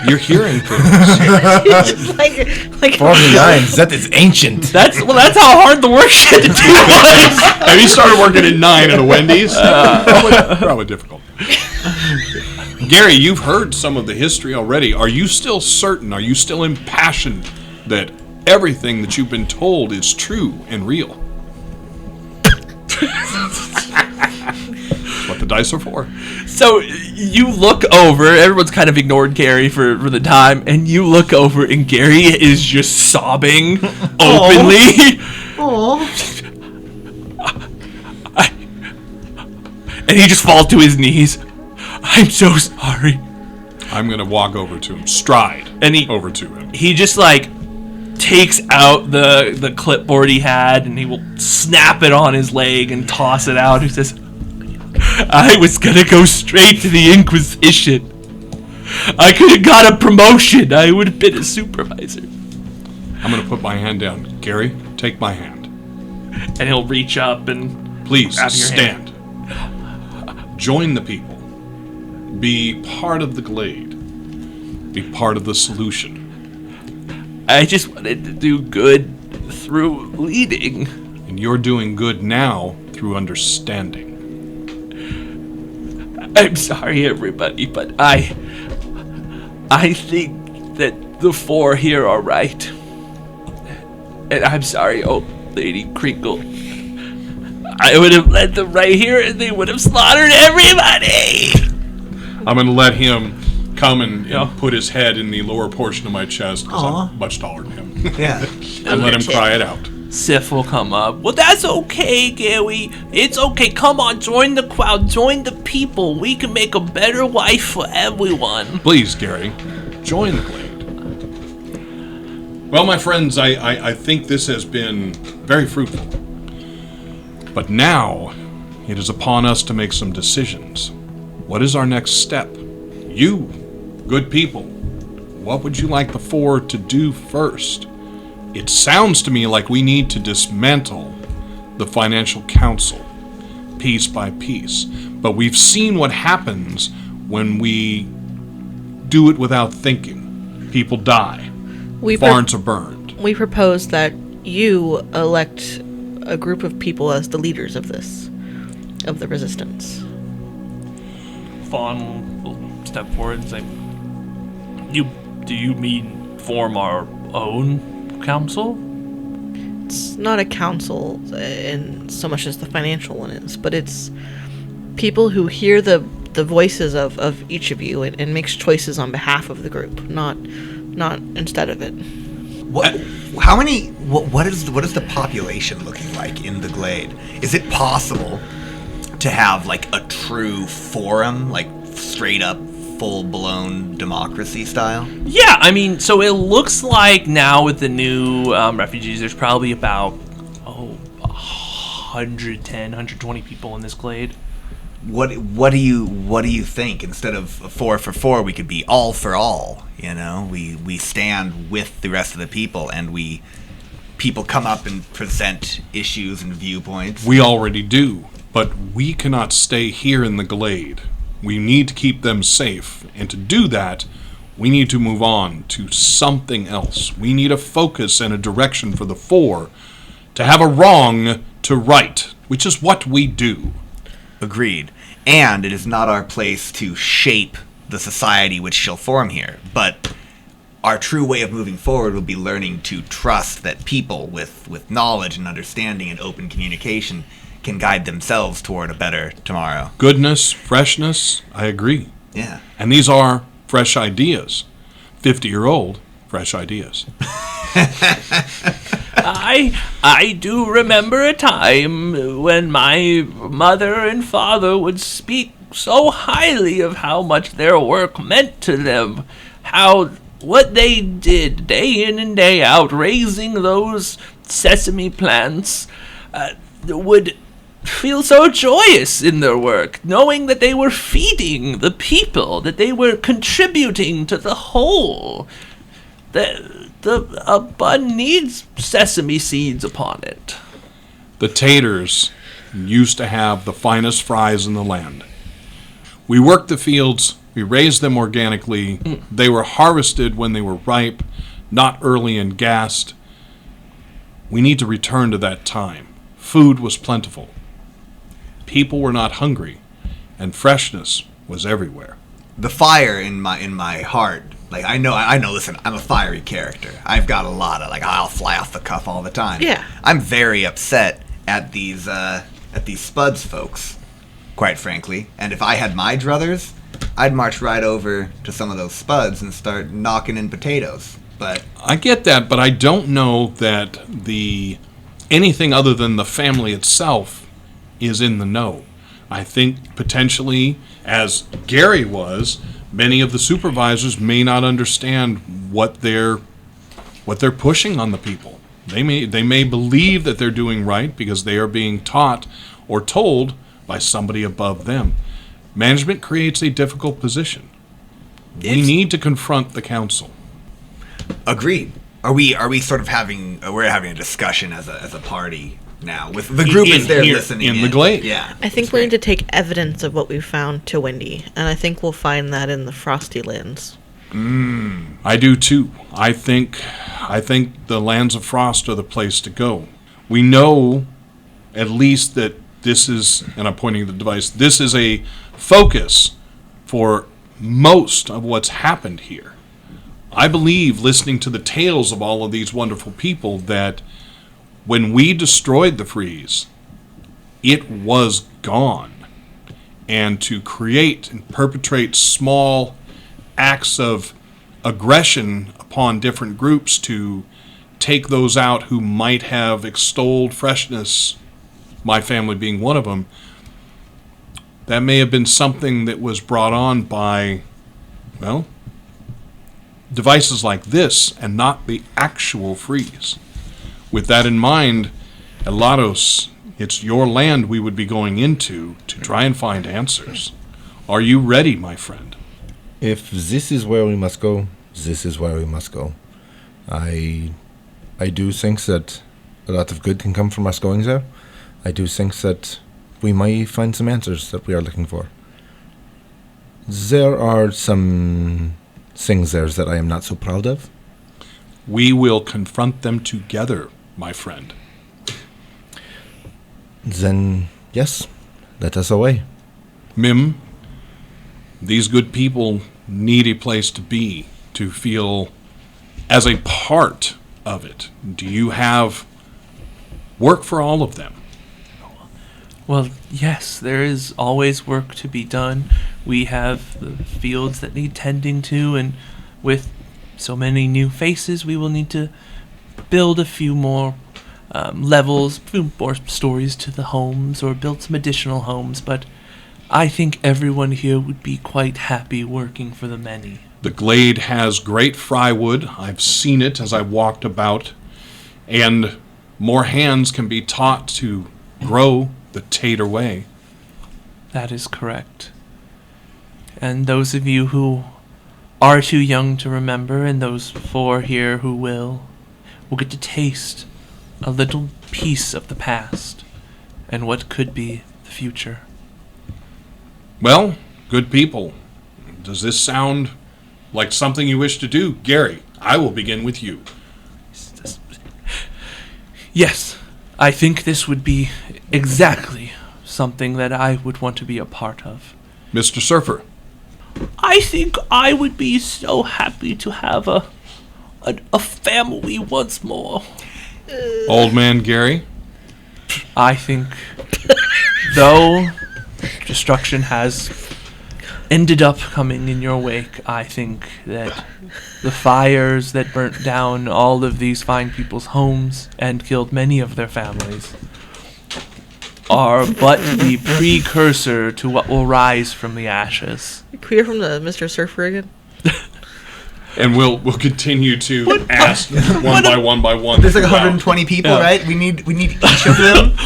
you're hearing things. like 49, that is ancient. That's how hard the work shit to do was. Have you started working at 9 at a Wendy's? Probably difficult. Gary, you've heard some of the history already. Are you still certain? Are you still impassioned that everything that you've been told is true and real? That's what the dice are for. So you look over, everyone's kind of ignored Gary for the time, and you look over and Gary is just sobbing openly. And he just falls to his knees. I'm so sorry. I'm going to walk over to him, stride over to him. He just takes out the clipboard he had and he will snap it on his leg and toss it out. He says, I was gonna go straight to the Inquisition. I could have got a promotion. I would have been a supervisor. I'm going to put my hand down. Gary, take my hand. And he'll reach up and Please grab your stand. Join the people. Be part of the glade. Be part of the solution. I just wanted to do good through leading. And you're doing good now through understanding. I'm sorry, everybody, but I think that the 4 here are right. And I'm sorry, old Lady Crinkle. I would have led them right here and they would have slaughtered everybody! I'm going to let him come and put his head in the lower portion of my chest because I'm much taller than him. Yeah. And let him cry it out. Sif will come up. Well, that's okay, Gary. It's okay. Come on, join the crowd. Join the people. We can make a better life for everyone. Please, Gary, join the glade. Well, my friends, I think this has been very fruitful. But now, it is upon us to make some decisions. What is our next step? You, good people, what would you like the 4 to do first? It sounds to me like we need to dismantle the financial council, piece by piece. But we've seen what happens when we do it without thinking. People die. Barns are burned. We propose that you elect a group of people as the leaders of the resistance. Fawn will step forward and say, Do you mean form our own council? It's not a council in so much as the financial one is, but it's people who hear the voices of each of you and makes choices on behalf of the group, not instead of it. What is the population looking like in the glade? Is it possible to have a true forum, straight up full-blown democracy style? Yeah, I mean, so it looks like now with the new refugees, there's probably about 110, 120 people in this glade. What do you think? Instead of 4 for 4, we could be all for all. We stand with the rest of the people, and people come up and present issues and viewpoints. We already do, but we cannot stay here in the glade. We need to keep them safe, and to do that, we need to move on to something else. We need a focus and a direction for the 4 to have a wrong to right, which is what we do. Agreed. And it is not our place to shape the society which shall form here, but our true way of moving forward will be learning to trust that people with knowledge and understanding and open communication can guide themselves toward a better tomorrow. Goodness, freshness, I agree. Yeah. And these are fresh ideas. 50-year-old fresh ideas. I do remember a time when my mother and father would speak so highly of how much their work meant to them, how what they did day in and day out, raising those sesame plants, would feel so joyous in their work, knowing that they were feeding the people, that they were contributing to the whole. A bun needs sesame seeds upon it. The Taters used to have the finest fries in the land. We worked the fields, we raised them organically, they were harvested when they were ripe, not early and gassed. We need to return to that time. Food was plentiful. People were not hungry, and freshness was everywhere. The fire in my heart, like I know. Listen, I'm a fiery character. I've got a lot of I'll fly off the cuff all the time. Yeah. I'm very upset at these Spuds folks, quite frankly. And if I had my druthers, I'd march right over to some of those Spuds and start knocking in potatoes. But I get that, but I don't know that anything other than the family itself is in the know. I think potentially, as Gary was, many of the supervisors may not understand what they're pushing on the people. They may believe that they're doing right because they are being taught or told by somebody above them. Management creates a difficult position. We need to confront the council. agreed. Are we sort of having a discussion as a party now with the group is there listening in the glade? Yeah, I think we need to take evidence of what we found to Wendy, and I think we'll find that in the Frosty Lands. I do too. I think the Lands of Frost are the place to go. We know at least that this is, and I'm pointing to the device, this is a focus for most of what's happened here. I believe, listening to the tales of all of these wonderful people, that when we destroyed the freeze, it was gone. And to create and perpetrate small acts of aggression upon different groups to take those out who might have extolled freshness, my family being one of them, that may have been something that was brought on by, well, devices like this and not the actual freeze. With that in mind, Elados, it's your land we would be going into to try and find answers. Are you ready, my friend? If this is where we must go, this is where we must go. I do think that a lot of good can come from us going there. I do think that we might find some answers that we are looking for. There are some things there that I am not so proud of. We will confront them together, my friend. Then, yes, let us away. Mim, these good people need a place to be, to feel as a part of it. Do you have work for all of them? Well, yes, there is always work to be done. We have the fields that need tending to, and with so many new faces, we will need to build a few more levels, a few more stories to the homes, or build some additional homes, but I think everyone here would be quite happy working for the many. The glade has great frywood. I've seen it as I walked about, and more hands can be taught to grow the Tater way. That is correct. And those of you who are too young to remember, and those 4 here who will get to taste a little piece of the past and what could be the future. Well, good people, does this sound like something you wish to do? Gary, I will begin with you. Yes, I think this would be exactly something that I would want to be a part of. Mr. Surfer. I think I would be so happy to have a family once more. Old man Gary. I think, though destruction has ended up coming in your wake, I think that the fires that burnt down all of these fine people's homes and killed many of their families are but the precursor to what will rise from the ashes. Can we hear from the Mr. Surfer again? And we'll continue to ask one by one. There's like throughout. 120 people, right? We need each of them.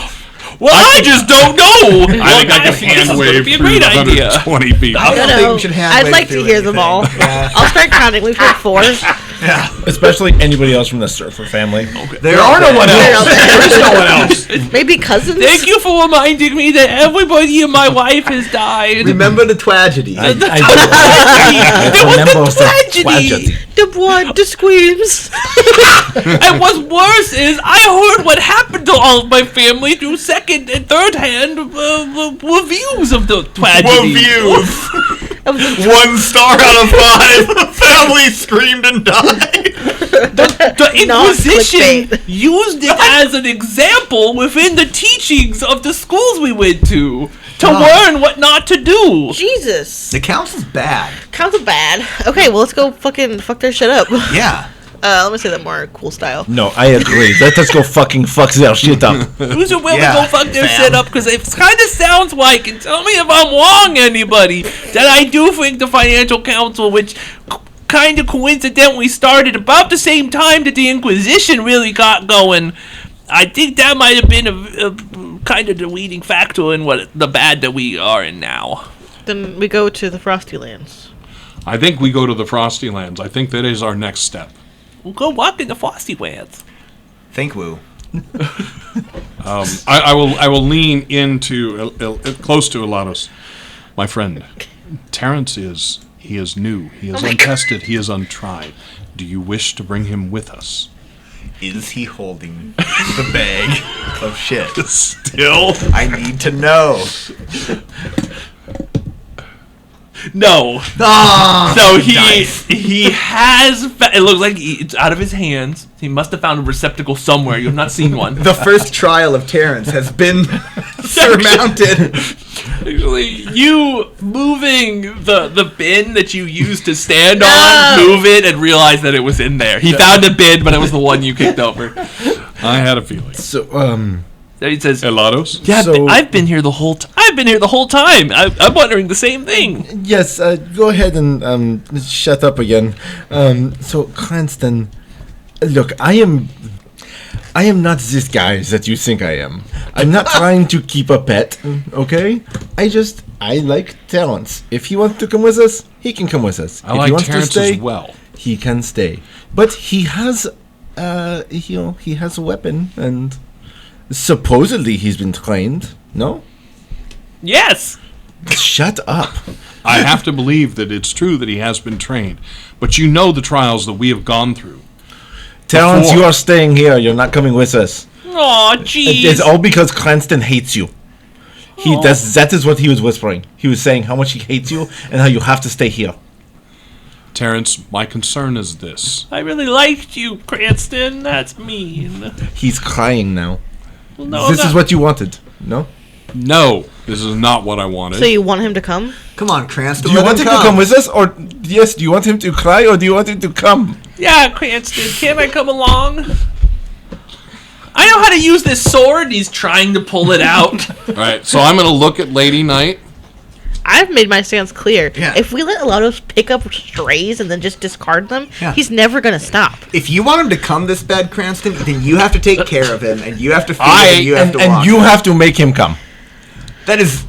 Well, I just don't know. I think I can hand wave be a through great the idea. 120 people. I don't No, think we should hand I'd wave like to through hear them all. anything. Yeah. I'll start counting. We've heard 4. Especially anybody else from the surfer family. There are no one They're else. out there. There is no one else. Maybe cousins? Thank you for reminding me that everybody and my wife has died. Remember the tragedy. I There was remember the the tragedy. The blood, the screams. And what's worse is I heard what happened to all of my family through second and third hand reviews of the tragedy. Reviews. 1 star out of 5. Family screamed and died. The Not Inquisition clickbait. used it as an example within the teachings of the schools we went to learn what not to do. Jesus. The council's bad. Council bad. Okay, well, let's go fucking fuck their shit up. Yeah. Let me say that more cool style. No, I agree. Let us go fucking fuck their shit up. Who's willing Yeah, to go fuck their fam. shit up? Because it kind of sounds like, and tell me if I'm wrong, anybody, that I do think the Financial Council, which kind of coincidentally started about the same time that the Inquisition really got going, I think that might have been a kind of the leading factor in what the bad that we are in now. Then we go to the Frosty Lands. I think we go to the Frosty Lands. I think that is our next step. We'll go walk in the Frosty Lands. Think woo. I will lean into close to Elados, my friend. Terrence is new. He is untested. He is untried. Do you wish to bring him with us? Is he holding the bag of shit? Still? I need to know. No. Ah, So he nice. has. It looks like it's out of his hands. He must have found a receptacle somewhere. You have not seen one. The first trial of Terrence has been surmounted. Actually, you moving the bin that you used to stand on, move it, and realize that it was in there. He found a bin, but it was the one you kicked over. I had a feeling. So, There he says, Elados? "Yeah, So- I've been here the whole. I've been here the whole time. I'm wondering the same thing." yes, go ahead and shut up again. So, Cranston, look, I am not this guy that you think I am. I'm not trying to keep a pet, okay? I like Terrence. If he wants to come with us, he can come with us. I if like he wants Terrence to stay, as well. he can stay. But he has, he has a weapon, and supposedly he's been trained. No? Yes. Shut up. I have to believe that it's true that he has been trained. But you know the trials that we have gone through. Terrence, Before. you are staying here. You're not coming with us. Aw, jeez. It's all because Cranston hates you. That is what he was whispering. He was saying how much he hates you and how you have to stay here. Terrence, my concern is this. I really liked you, Cranston. That's mean. He's crying now. Well, no, This is what you wanted, no? No, this is not what I wanted. So you want him to come? Come on, Cranston. Do you let want him to come with us, or yes? Do you want him to cry, or do you want him to come? Yeah, Cranston, can I come along? I know how to use this sword. And he's trying to pull it out. All right, so I'm going to look at Lady Knight. I've made my stance clear. Yeah. If we let Elados pick up strays and then just discard them, Yeah. he's never going to stop. If you want him to come this bad, Cranston, then you have to take care of him, and you have to feed him, I and you have to and walk you him. have to make him come. That is...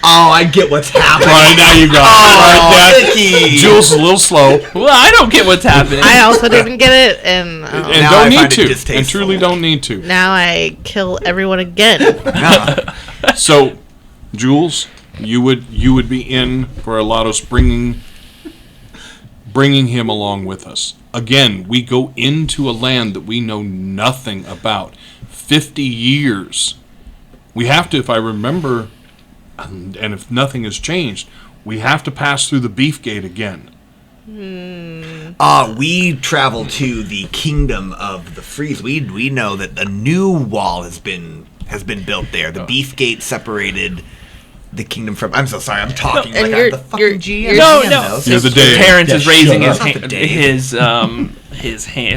Oh, I get what's happening. Right, now you got Oh, it. Right, Vicky. Jules is a little slow. Well, I don't get what's happening. I also didn't get it, and And Now I don't need find it to. distasteful. And truly don't need to. now I kill everyone again. Yeah. So, Jules, you would be in for Elados bringing him along with us. Again, we go into a land that we know nothing about. 50 years. We have to, if I remember, and if nothing has changed, we have to pass through the Beef Gate again. We travel to the kingdom of the Freeze. We know that a new wall has been built there. The Beef Gate separated the kingdom from. I'm so sorry. I'm talking and like you're- I'm the fucking you're- GM. you're- No, GM, no. though. You're the Dave. Terrence is Yeah, raising shut his up. Not the Dave. his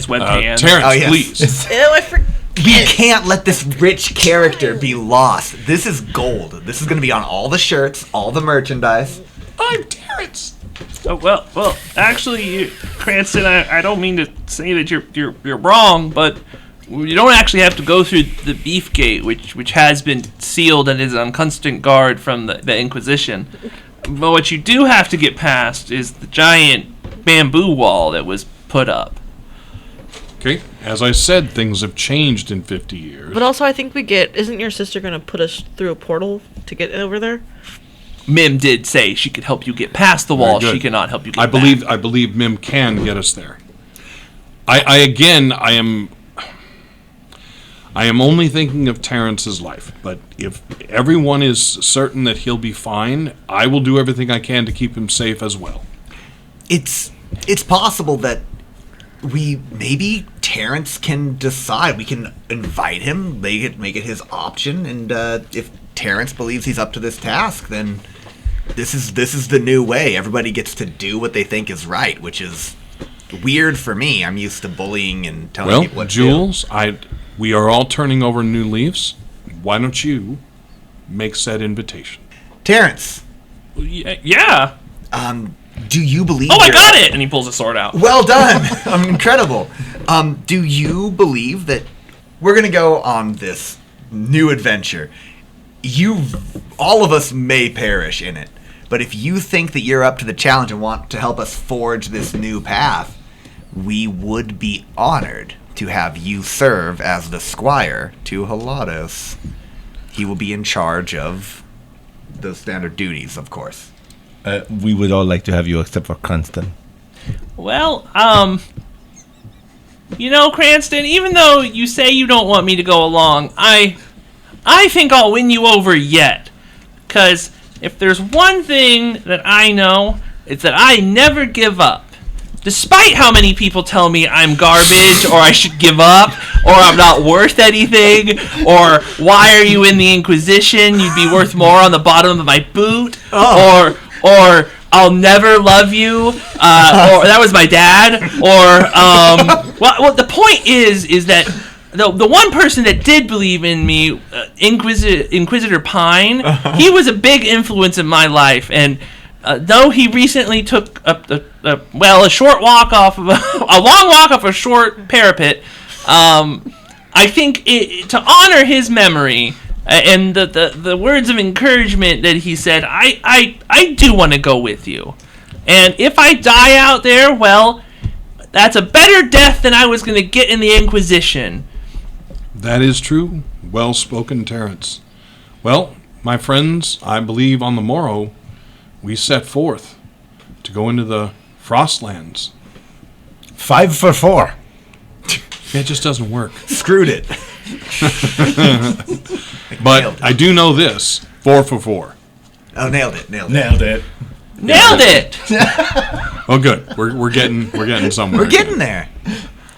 webcam. Terrence, Oh, yes. please. Ew, I forget. We can't let this rich character be lost. This is gold. This is going to be on all the shirts, all the merchandise. I'm Terrence. Oh, well. Actually, Cranston, I don't mean to say that you're wrong, but you don't actually have to go through the beef gate, which has been sealed and is on constant guard from the Inquisition. But what you do have to get past is the giant bamboo wall that was put up. Okay, as I said, things have changed in 50 years. But also, I think isn't your sister going to put us through a portal to get over there? Mim did say she could help you get past the wall. Very good. She cannot help you get I back. believe Mim can get us there. I am only thinking of Terrence's life, but if everyone is certain that he'll be fine, I will do everything I can to keep him safe as well. It's possible that maybe Terrence can decide. We can invite him, make it his option, and if Terrence believes he's up to this task, then this is the new way. Everybody gets to do what they think is right, which is weird for me. I'm used to bullying and telling people what Jules, we are all turning over new leaves. Why don't you make said invitation? to do. Terrence, Yeah. do you believe? Oh, I got it! And he pulls a sword out. Well done. Incredible. Do you believe that we're gonna go on this new adventure? All of us may perish in it, but if you think that you're up to the challenge and want to help us forge this new path, we would be honored to have you serve as the squire to Elados. He will be in charge of the standard duties, of course. We would all like to have you, except for Cranston. Well, Cranston, even though you say you don't want me to go along, I think I'll win you over yet. 'Cause if there's one thing that I know, it's that I never give up. Despite how many people tell me I'm garbage, or I should give up, or I'm not worth anything, or why are you in the Inquisition? You'd be worth more on the bottom of my boot, or I'll never love you, or that was my dad, or well, the point is that the one person that did believe in me, Inquisitor Pine, he was a big influence in my life, and though he recently took a short walk off of a long walk off a short parapet, I think to honor his memory and the words of encouragement that he said, I do want to go with you, and if I die out there, well, that's a better death than I was going to get in the Inquisition. That is true. Well spoken, Terrence. Well, my friends, I believe on the morrow we set forth to go into the Frostlands. 5 for 4. It just doesn't work. Screwed it. But I do know this: 4 for 4. Oh, nailed it. Nailed it. Nailed it! Oh, good. We're getting somewhere. We're getting there.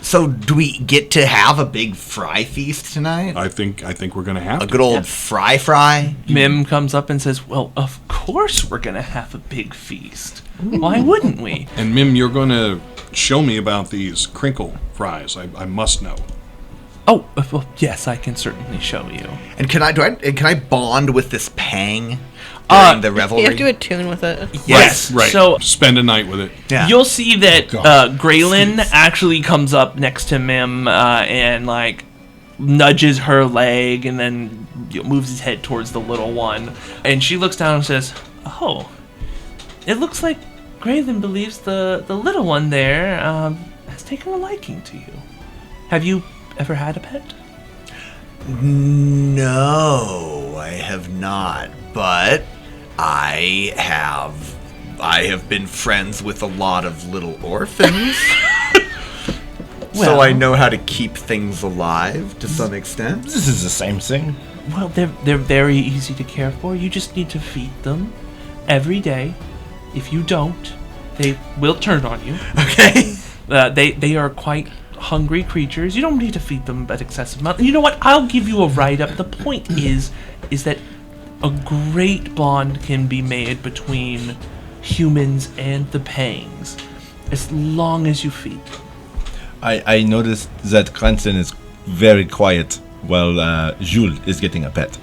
So, do we get to have a big fry feast tonight? I think we're gonna have A to. good old fry? Mim comes up and says, well, of course we're going to have a big feast. Why wouldn't we? And Mim, you're gonna show me about these crinkle fries. I must know. Oh, well, yes, I can certainly show you. And can I bond with this Pang during the revelry? You have to attune with it. Yes. Right. So spend a night with it. Yeah. you'll see that God. Graylin actually comes up next to Mim and nudges her leg and then moves his head towards the little one. And she looks down and says, oh, it looks like Graylin believes the little one there has taken a liking to you. Have you ever had a pet? No, I have not. But I have been friends with a lot of little orphans. So Well- I know how to keep things alive to some extent. This is the same thing. Well, they're very easy to care for. You just need to feed them every day. If you don't, they will turn on you. Okay. They are quite hungry creatures. You don't need to feed them at excessive amount. You know what? I'll give you a write-up. The point is that a great bond can be made between humans and the Pangs, as long as you feed them. I noticed that Cranston is very quiet while Jules is getting a pet.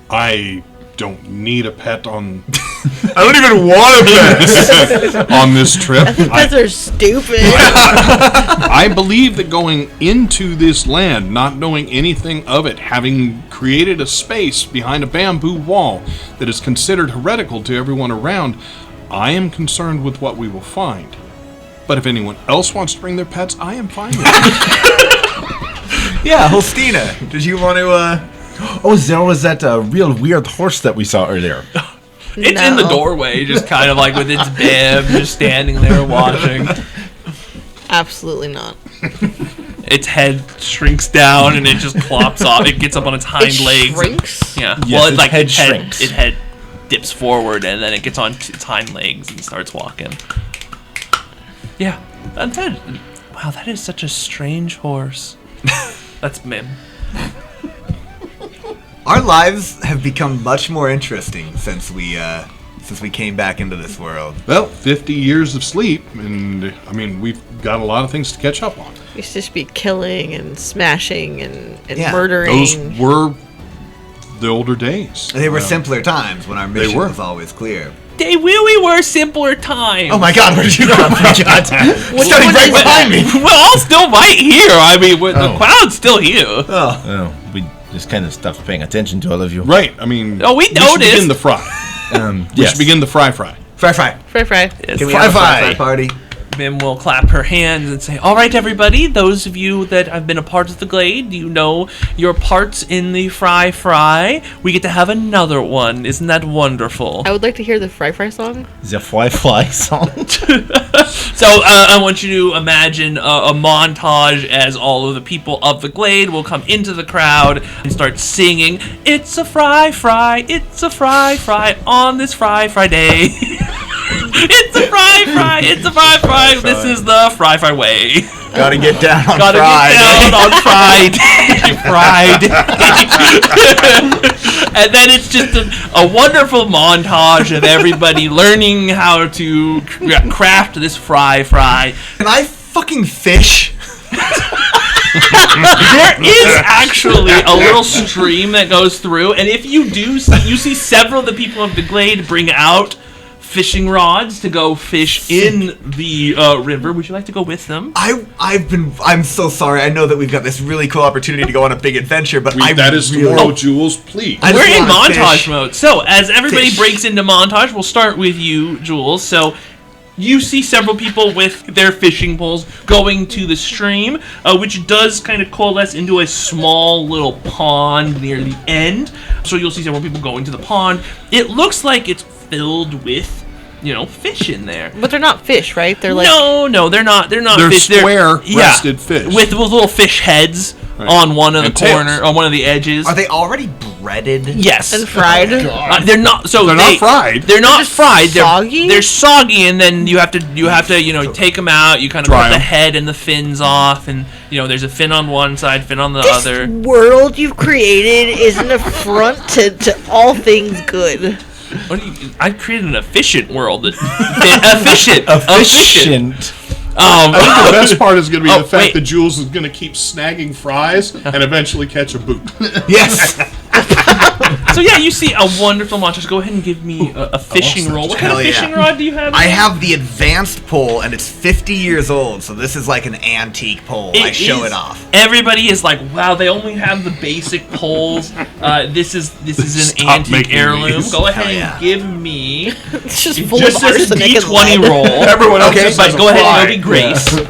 I don't need a pet on I don't even want a pet. on this trip. Pets are stupid. I believe that going into this land, not knowing anything of it, having created a space behind a bamboo wall that is considered heretical to everyone around, I am concerned with what we will find. But if anyone else wants to bring their pets, I am fine with it. Yeah, Holsteena, did you want to, Oh, there was that real weird horse that we saw earlier. It's in the doorway, just kind of like with its bib, just standing there watching. Absolutely not. Its head shrinks down and it just clops off. It gets up on its hind legs. Shrinks? Yeah. Yes, Well, it's its like head shrinks. Its head dips forward and then it gets on its hind legs and starts walking. Yeah. Wow, that is such a strange horse. That's Mim. Our lives have become much more interesting since we came back into this world. Well, 50 years of sleep, and I mean, we've got a lot of things to catch up on. We used to just be killing and smashing and Yeah. murdering. Those were the older days. They were simpler times when our mission were. was always clear. They really were simpler times. Oh my God, where did you go? Oh my God. Which Studying one right is behind me. We're all still right here. I mean, the Oh. crowd's still here. Oh. Oh, we just kind of stopped paying attention to all of you. Right, I mean... Oh, we should noticed. begin the fry. We Yes. should begin the fry. Fry. Fry. Yes. Can we have a Fry. fry party? Mim will clap her hands and say, "All right, everybody, those of you that have been a part of the Glade, you know your parts in the Fry. We get to have another one. Isn't that wonderful?" I would like to hear the Fry song. The Fly song. So I want you to imagine a montage as all of the people of the Glade will come into the crowd and start singing, "It's a Fry, it's a Fry on this Fry day." It's a Fry, it's a Fry. This is the Fry way. Gotta get down on Gotta Friday. get down on Friday. And then it's just a wonderful montage of everybody learning how to craft this fry. Can I fucking fish? There is actually a little stream that goes through, and if you do, you see several of the people of the Glade bring out fishing rods to go fish in the river. Would you like to go with them? I'm so sorry. I know that we've got this really cool opportunity to go on a big adventure, but That is really, tomorrow, Jules, please. I just We're in wanna montage fish. mode. So, as everybody Fish. breaks into montage, we'll start with you, Jules. So, you see several people with their fishing poles going to the stream, which does kind of coalesce into a small little pond near the end. So, you'll see several people going to the pond. It looks like it's filled with, fish in there. But they're not fish, right? They're like No, they're not. They're not They're fish. square, breasted fish. with little fish heads Right. on one of the And tails. corner, on one of the edges. Are they already breaded? Yes. and fried. They're not. So They're not fried. They're not just fried. soggy? They're soggy, and then you have to take them out. You kind of Dry cut the 'em. head and the fins off, and there's a fin on one side, fin on the This other. world you've created is an affront to all things good. I created an efficient world. Efficient. Efficient. I think the best part is going to be Oh, the fact wait. that Jules is going to keep snagging fries and eventually catch a boot. Yes. So yeah, you see a wonderful montage. Go ahead and give me a fishing roll. What kind of Hell yeah. fishing rod do you have? I have the advanced pole, and it's 50 years old, so this is like an antique pole. I show is. it off. Everybody is like, wow, they only have the basic poles. This is an Stop antique making heirloom. these. Go ahead Hell and yeah. give me It's just full just of as a arsenic and D20 lead. roll. Everyone else Okay, just But has a go ahead fry. and it'll be Grace.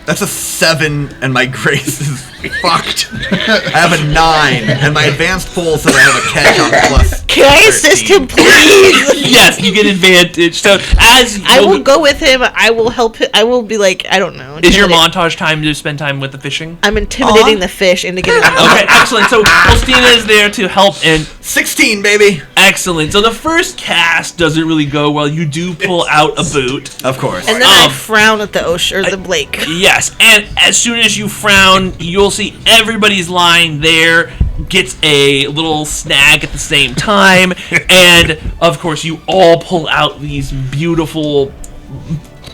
That's a 7, and my grace is fucked. I have a 9, and my advanced pole says I have a catch on plus. Can I assist 13. him, please? Yes, you get advantage. So as I will go with him. I will help him. I will be like, I don't know. Is your intimidate- montage time to spend time with the fishing? I'm intimidating the fish into getting on Okay, excellent. So Holsteena is there to help, and 16, baby. excellent. So the first cast doesn't really go well. You do pull out a boot. Of course. And then I frown at the ocean or the lake. Yes, and as soon as you frown, you'll see everybody's lying there gets a little snag at the same time, and of course you all pull out these beautiful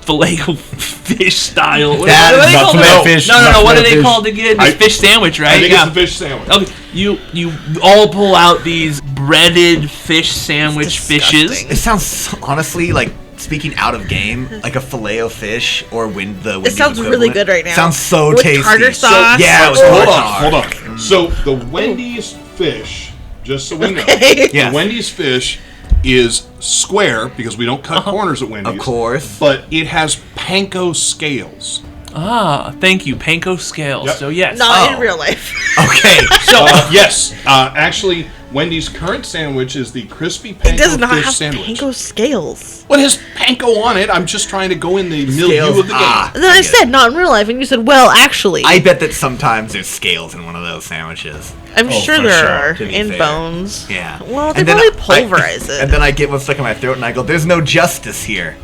filet fish style. What That are is they not called? filet fish, No. not What are filet they fish. called again? It's fish sandwich, right? I think it's a fish sandwich. Okay, you all pull out these breaded fish sandwich fishes. disgusting. It sounds honestly like speaking out of game, like a filet o fish or the. It sounds really good right now. Sounds so With tasty. tartar sauce. Yeah, it was Hold tartar. on, hold on. So the Wendy's fish, just so we know, Okay. Yes. the Wendy's fish is square because we don't cut corners at Wendy's. Of course. But it has panko scales. Ah, thank you, panko scales. Yep. So yes, Not Oh. in real life. Okay. so Yes, actually, Wendy's current sandwich is the crispy panko It does not fish have sandwich. panko scales. What has panko on it? I'm just trying to go in the milieu Scales, of the game. And then I said not in real life, and you said, well, actually. I bet that sometimes there's scales in one of those sandwiches. I'm sure for there sure, are to be in fair. bones. Yeah. Well, they And then probably pulverize it. And then I get one stuck in my throat and I go, there's no justice here.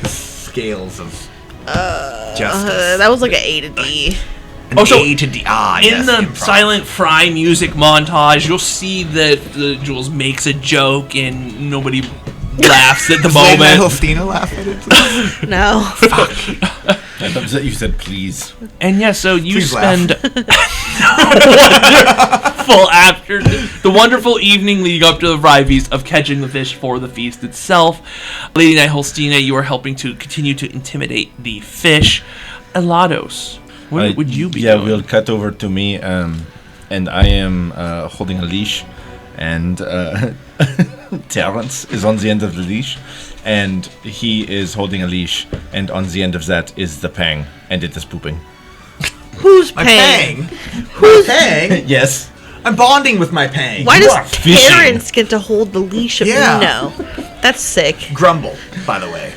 Scales of justice. That was like an A to D. An Oh, so A to D. Ah, in yes, the improv. silent fry music montage, you'll see that Jules makes a joke and nobody laughs at the Wait, let moment. Holsteena laugh at it, please? No. I thought that you said please. And yeah, so you Please laugh. spend the wonderful evening leading up to the fry feast of catching the fish for the feast itself. Lady Knight Holsteena, you are helping to continue to intimidate the fish. Elados, what would you be Yeah, doing? we'll cut over to me, and I am holding a leash, and Terrence is on the end of the leash, and he is holding a leash, and on the end of that is the pang, and it is pooping. Who's My paying? pang? Who's pang? Yes. I'm bonding with my pang. Why You are does fishing. Terrence get to hold the leash of Yeah. Nino? That's sick. Grumble, by the way.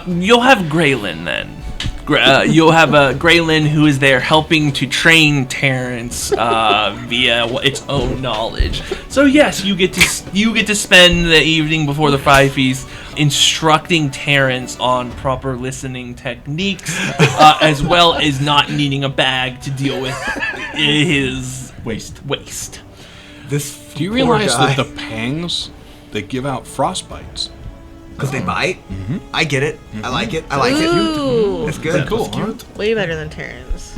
You'll have Graylin then. You'll have Graylin who is there helping to train Terrence via its own knowledge. So yes, you get to spend the evening before the fry feast instructing Terrence on proper listening techniques, as well as not needing a bag to deal with his waste. This Do you poor realize guy. that the pangs, they give out frostbites? Because they bite? I get it. I like it. I like it. Ooh. It's good. Cool. Huh? Way better than Terrence.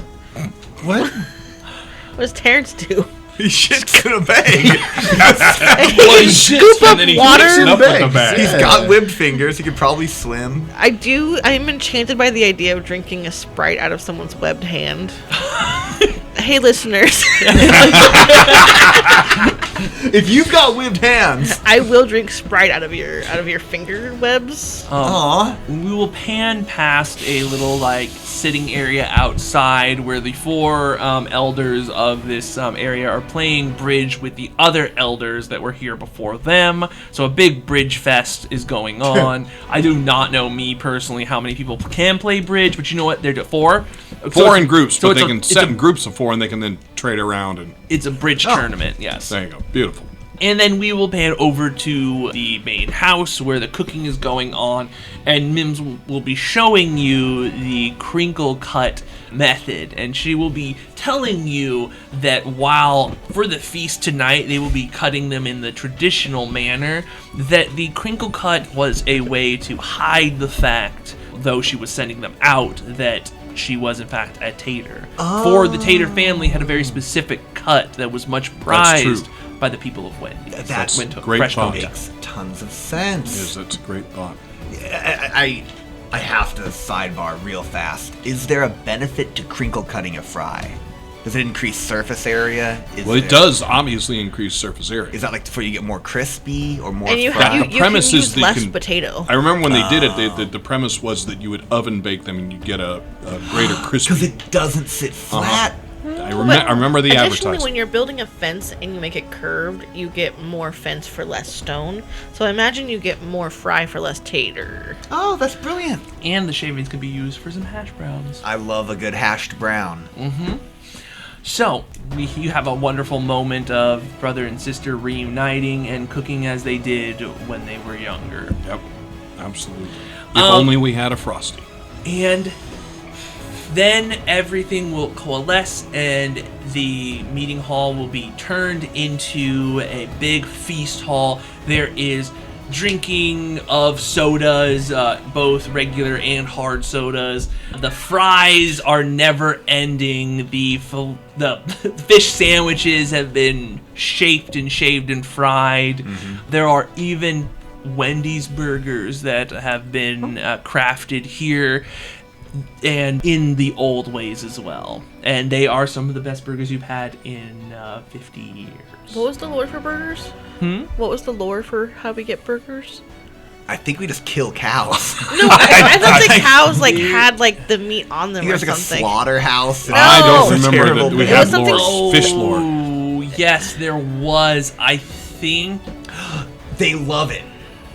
What? What does Terrence do? He shits in a bag. Well, he Scoop shits, up and then he water. mixes it up with the bag. He's got webbed fingers. He could probably swim. I'm enchanted by the idea of drinking a Sprite out of someone's webbed hand. Hey, listeners. If you've got webbed hands. I will drink Sprite out of your finger webs. Aw. We will pan past a little sitting area outside where the four elders of this area are playing bridge with the other elders that were here before them. So a big bridge fest is going on. I do not know, me personally, how many people can play bridge, but you know what? They're four. Four in groups, but it's they a- can it's set a- in groups of four, and they can then trade around. And It's a bridge tournament, yes. there you go, beautiful. And then we will pan over to the main house where the cooking is going on, and Mims will be showing you the crinkle cut method, and she will be telling you that while for the feast tonight they will be cutting them in the traditional manner, that the crinkle cut was a way to hide the fact, though she was sending them out, that she was in fact a Tater. For the Tater family had a very specific cut that was much prized by the people of Wendy. That's When took great fresh thought. Coke. Makes tons of sense. That's a great thought. I have to sidebar real fast. Is there a benefit to crinkle cutting a fry? Does it increase surface area? Well, it does obviously increase surface area. Is that like before you get more crispy or more And you, fried? you, The you premise can is use that you less can- potato. I remember when they did it, the premise was that you would oven bake them and you'd get a greater Because crispy. it doesn't sit flat. I remember the Additionally, advertisement. when you're building a fence and you make it curved, you get more fence for less stone. So I imagine you get more fry for less tater. Oh, that's brilliant. And the shavings can be used for some hash browns. I love a good hashed brown. So, you have a wonderful moment of brother and sister reuniting and cooking as they did when they were younger. Yep, absolutely. If only we had a Frosty. And Then everything will coalesce and the meeting hall will be turned into a big feast hall. There is drinking of sodas, both regular and hard sodas. The fries are never ending. The fish sandwiches have been shaped and shaved and fried. Mm-hmm. There are even Wendy's burgers that have been crafted here and in the old ways as well. And they are some of the best burgers you've had in 50 years. What was the lore for burgers? What was the lore for how we get burgers? I think we just kill cows. No, I thought the cows had the meat on them or something. There's like a slaughterhouse. No. I don't remember that we It had was something- lore, fish lore. Oh, yes, there was. I think They love it.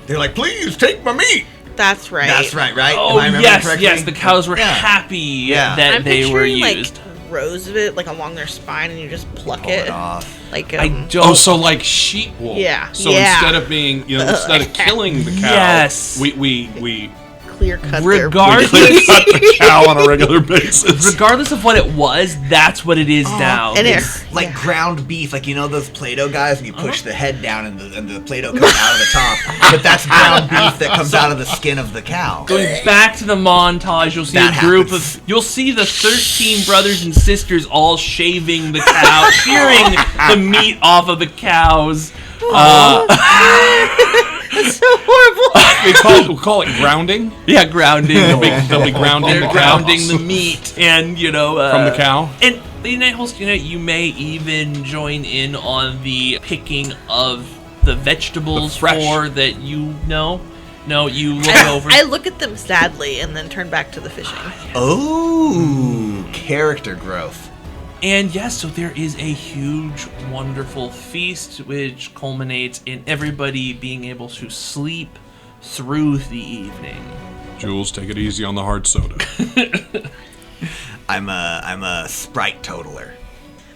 They're like, please take my meat. That's right. That's right, right? Oh, Am I remembering yes, correctly? yes. The cows were Yeah. happy Yeah. that I'm they were picturing, used. rows of it along their spine, and you just pluck Pull it. it off. Like I don't. Oh, so like sheep wool. Yeah, So yeah. instead of being, instead of killing the cow, Yes. we clear cut Regardless- clear cut the cow on a regular basis. Regardless of what it was, that's what it is now. and It's like ground beef, like those Play-Doh guys, and you push the head down and the Play-Doh comes out of the top. But that's ground beef that comes out of the skin of the cow. Going back to the montage, you'll see That a group happens. you'll see the 13 brothers and sisters all shaving the cow, shearing the meat off of the cows. That's so horrible. We'll call it grounding Yeah, grounding. they'll be grounding They're the cow grounding the meat, and from the cow. And the Night Holsteena, you may even join in on the picking of the vegetables The fresh. for that you know. No, you look over. I look at them sadly and then turn back to the fishing. Oh, character growth. And yes, so there is a huge, wonderful feast which culminates in everybody being able to sleep through the evening. Jules, take it easy on the hard soda. I'm a Sprite totaler.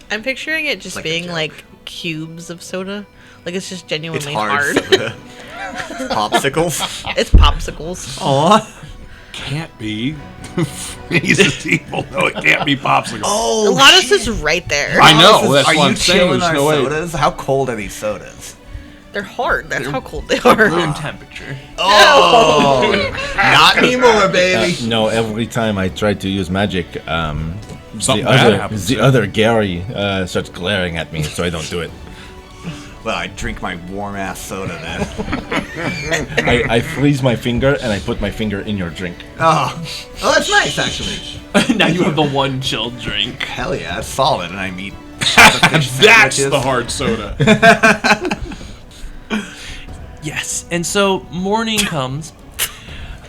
I'm picturing it just Like a being joke. like cubes of soda. Like it's just It's genuinely hard. soda. Popsicles. It's popsicles. Aw. Can't be. He's evil. No, it can't be popsicle. Oh, Elados is right there. I know. That's Are what you I'm saying. chilling There's our no way. sodas? How cold are these sodas? They're hard. That's how cold they are. Room temperature. Oh, not anymore, baby. No, every time I try to use magic, Something the bad other happens. the other Gary starts glaring at me, so I don't do it. Well, I drink my warm ass soda then. I freeze my finger and I put my finger in your drink. Oh, that's nice actually. Now you have the one chill drink. Hell yeah, it's solid, and I eat. That's the hard soda. Yes, and so morning comes.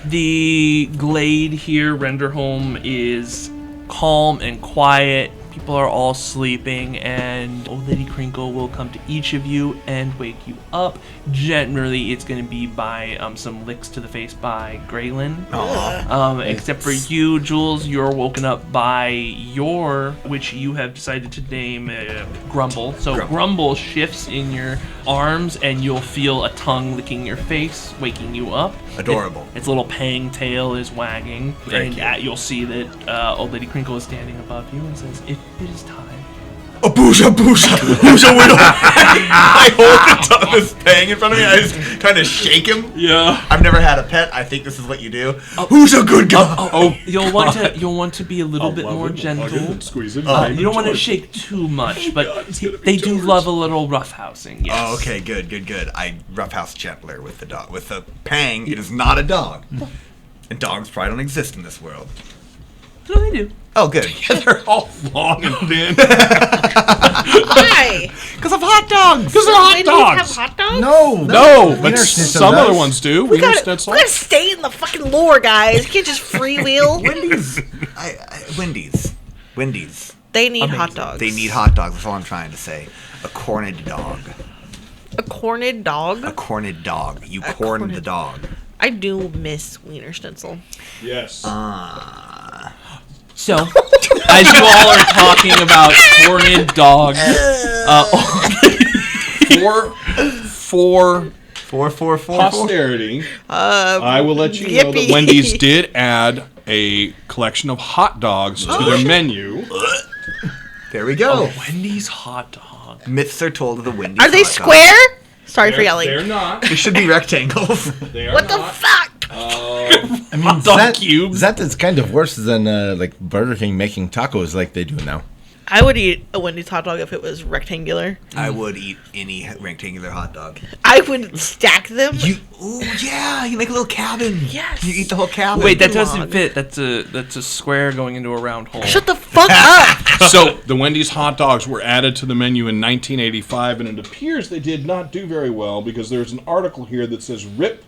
The glade here, Renderholm, is calm and quiet. People are all sleeping, and Old Lady Crinkle will come to each of you and wake you up. Generally, it's going to be by some licks to the face by Graylin. Except for you, Jules, you're woken up by which you have decided to name Grumble. So Grumble shifts in your arms, and you'll feel a tongue licking your face, waking you up. Adorable. Its little pang tail is wagging, Very and cute. you'll see that Old Lady Crinkle is standing above you and says, "It is time." A boosha boosha boosha widow. I hold this pang in front of me. I just kind of shake him. Yeah. I've never had a pet. I think this is what you do. Who's a good guy? You'll want to be a little bit more gentle. Squeeze it. You don't want to shake too much, but they do love a little roughhousing. Yes. Oh, okay, good. I roughhouse gentler with the dog. With the pang, it is not a dog. And dogs probably don't exist in this world. No, they do. Oh, good. They're all long and thin. Why? Because of hot dogs. Because they're hot They don't dogs. have hot dogs? No, but Wiener Schnitzel some does. other ones do. We Wiener gotta, Schnitzel. we gotta stay in the fucking lore, guys. You can't just freewheel. Wendy's. Wendy's. They need Amazing. hot dogs. They need hot dogs. That's all I'm trying to say. A corned dog. A corned dog? A corned dog. You corned the dog. I do miss Wiener Schnitzel. Yes. So, as you all are talking about corned dogs, for posterity, I will let you know that yippee. Wendy's did add a collection of hot dogs to their menu. There we go. Wendy's hot dog. Myths are told of the Wendy's Are they hot dog. square? Sorry for yelling. They're not. They should be rectangles. They are What the not. fuck? I mean, Hot dog cubes. That is kind of worse than like Burger King making tacos like they do now. I would eat a Wendy's hot dog if it was rectangular. I would eat any rectangular hot dog. I would stack them. Ooh, yeah, you make a little cabin. Yes. You eat the whole cabin. Wait, that Log. doesn't fit. That's a square going into a round hole. Shut the fuck up. So the Wendy's hot dogs were added to the menu in 1985, and it appears they did not do very well because there's an article here that says "Rip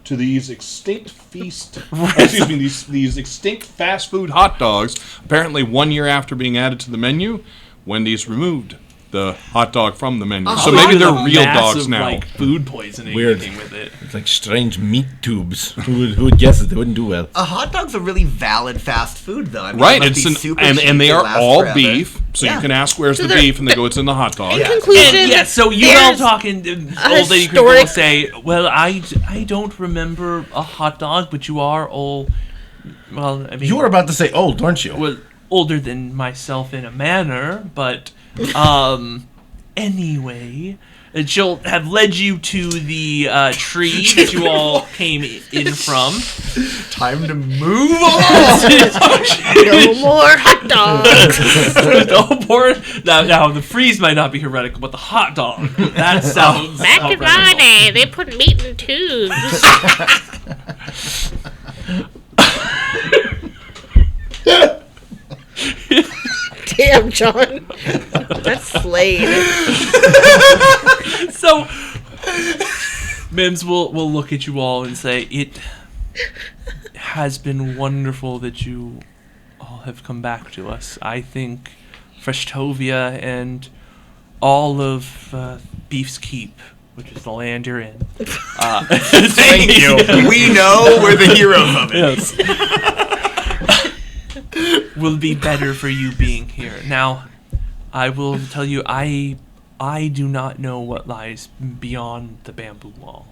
to these extinct these extinct fast food hot dogs." Apparently, 1 year after being added to the menu, Wendy's removed the hot dog from the menu. So maybe they're real dogs now. Like food poisoning Weird. came with it. It's like strange meat tubes. Who would guess that they wouldn't do well? A hot dog's a really valid fast food, though. I mean, Right, it must it's be super and cheap they and are last all forever. beef, so Yeah. you can ask where's So the they're- beef, and they go, it's in the hot dog. In Yeah. conclusion, And yeah, so you all there's talking, a old lady people historic- say, well, I don't remember a hot dog, but you are old. Well, I mean, You were about to say old, weren't you? well, older than myself in a manner, but anyway, and she'll have led you to the tree that you all came in from. Time to move on. no more hot dogs. No more. Now, the freeze might not be heretical, but the hot dog, that sounds Back in my heretical. day, they put meat in tubes. Damn, John. That's Slade. So, Mims will look at you all and say, it has been wonderful that you all have come back to us. I think Freshtovia and all of Beef's Keep, which is the land you're in. Thank you. We know we're the heroes of it. Yes. Will be better for you being here. Now, I will tell you, I do not know what lies beyond the bamboo wall.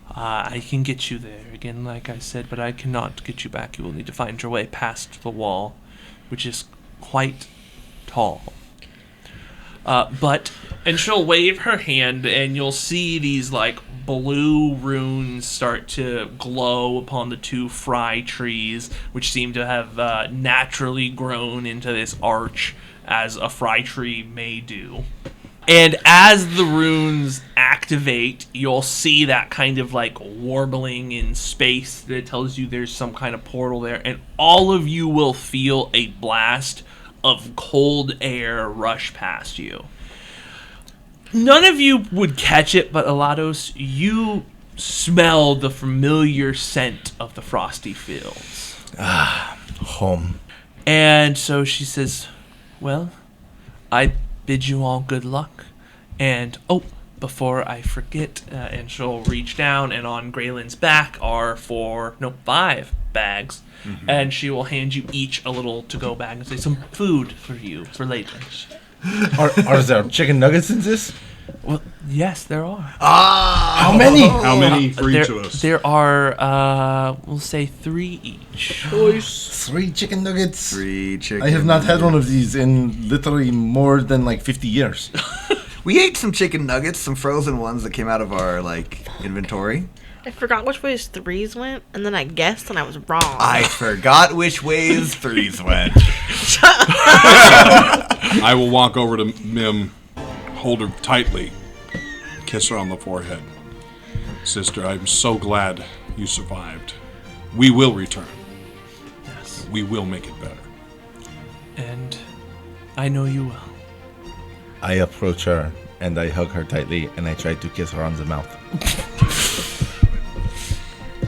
I can get you there, again, like I said, but I cannot get you back. You will need to find your way past the wall, which is quite tall. And she'll wave her hand, and you'll see these, like, blue runes start to glow upon the two fry trees, which seem to have naturally grown into this arch, as a fry tree may do. And as the runes activate, you'll see that kind of like warbling in space that tells you there's some kind of portal there, and all of you will feel a blast of cold air rush past you. None of you would catch it, but Elados, you smell the familiar scent of the frosty fields. Home. And so she says, well, I bid you all good luck. And, before I forget, and she'll reach down, and on Graylin's back are 5 bags. Mm-hmm. And she will hand you each a little to-go bag and say, some food for you for later. Are there chicken nuggets in this? Well, yes, there are. How many? How many for each of us? There are, we'll say 3 each. 3 chicken nuggets. 3 chicken. I have not had one of these in literally more than like 50 years. We ate some chicken nuggets, some frozen ones that came out of our inventory. I forgot which ways 3s went, and then I guessed and I was wrong. I forgot which ways 3s went. I will walk over to Mim, hold her tightly, kiss her on the forehead. Sister, I'm so glad you survived. We will return. Yes. We will make it better. And I know you will. I approach her and I hug her tightly and I try to kiss her on the mouth.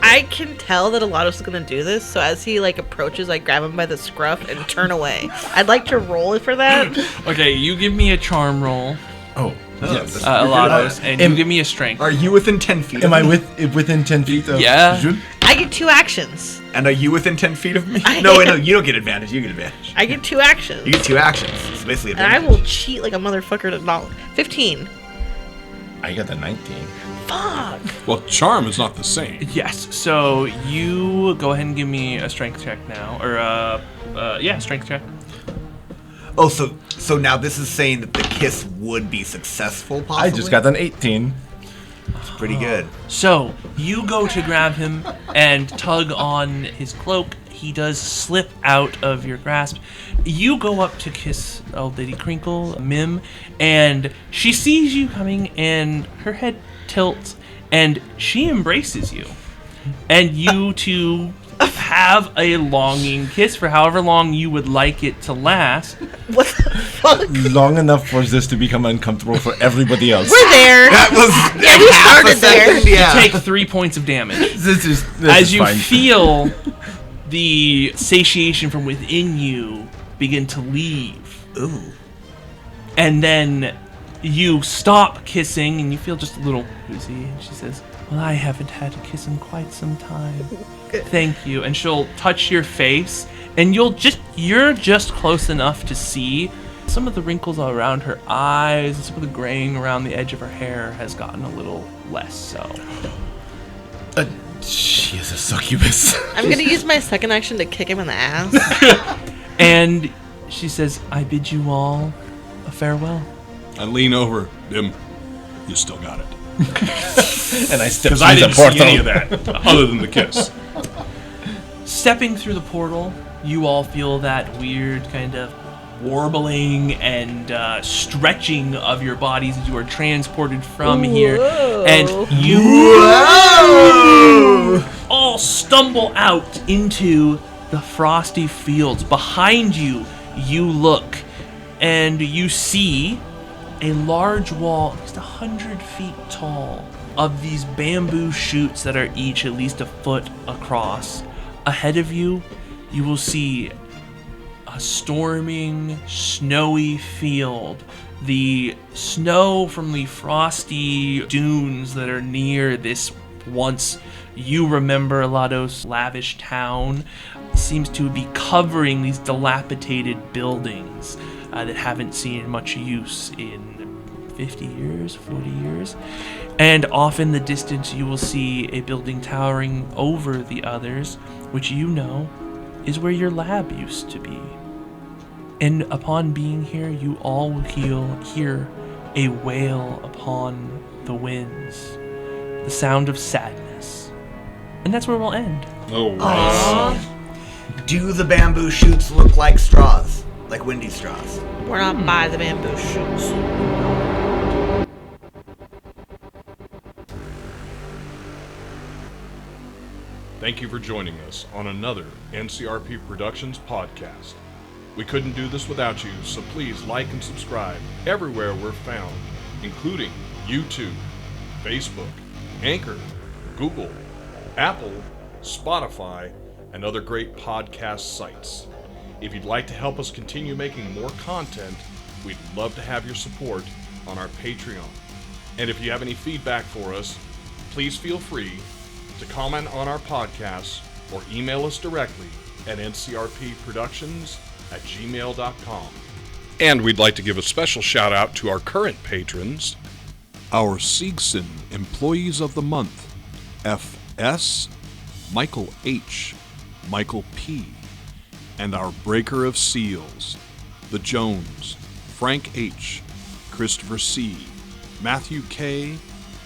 I can tell that Elados is gonna do this, so as he approaches, I grab him by the scruff and turn away. I'd like to roll it for that. Okay, you give me a charm roll, Oh, yes. Elados, and you give me a strength. Are you within 10 feet Am of I me? within 10 feet of Yeah. Jules? I get 2 actions. And are you within 10 feet of me? I No, wait, no, am. you don't get advantage. You get advantage. I get 2 actions. You get 2 actions. It's basically And I advantage. will cheat like a motherfucker to not. 15. I got a 19. Fuck. Well, charm is not the same. Yes. So you go ahead and give me a strength check now, or strength check. Oh, so now this is saying that the kiss would be successful, possibly? I just got an 18. It's pretty good. So you go to grab him and tug on his cloak. He does slip out of your grasp. You go up to kiss old Lady Crinkle, Mim, and she sees you coming, and her head tilts, and she embraces you. And you two have a longing kiss for however long you would like it to last. What the fuck? Long enough for this to become uncomfortable for everybody else. We're there. That was we half started a second, there. yeah. Take 3 points of damage. This is As you fine. feel the satiation from within you begin to leave. Ooh. And then you stop kissing and you feel just a little woozy. And she says, well, I haven't had a kiss in quite some time. Thank you. And she'll touch your face, and you're just close enough to see some of the wrinkles around her eyes, and some of the graying around the edge of her hair has gotten a little less so. She is a succubus. I'm going to use my second action to kick him in the ass. And she says, I bid you all a farewell. I lean over. Dim, you still got it. And I step Because I through didn't the portal. see any of that, other than the kiss. Stepping through the portal, you all feel that weird kind of warbling and stretching of your bodies as you are transported from here. And you all stumble out into the frosty fields. Behind you, you look and you see a large wall, at least 100 feet tall, of these bamboo shoots that are each at least a foot across. Ahead of you, you will see a storming, snowy field. The snow from the frosty dunes that are near this once you remember Elados lavish town seems to be covering these dilapidated buildings that haven't seen much use in 50 years, 40 years. And off in the distance you will see a building towering over the others, which you know is where your lab used to be. And upon being here, you all will hear a wail upon the winds, the sound of sadness. And that's where we'll end. Oh, wow. Do the bamboo shoots look like straws? Like Wendy's straws? We're not by the bamboo shoots. Thank you for joining us on another NCRP Productions podcast. We couldn't do this without you, so please like and subscribe everywhere we're found, including YouTube, Facebook, Anchor, Google, Apple, Spotify, and other great podcast sites. If you'd like to help us continue making more content, we'd love to have your support on our Patreon. And if you have any feedback for us, please feel free to comment on our podcasts or email us directly at ncrpproductions@gmail.com. And we'd like to give a special shout out to our current patrons, our Seegson Employees of the Month, FS, Michael H., Michael P., and our Breaker of Seals, the Jones, Frank H., Christopher C., Matthew K.,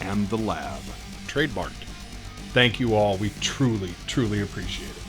and the Lab. Trademarked. Thank you all. We truly, truly appreciate it.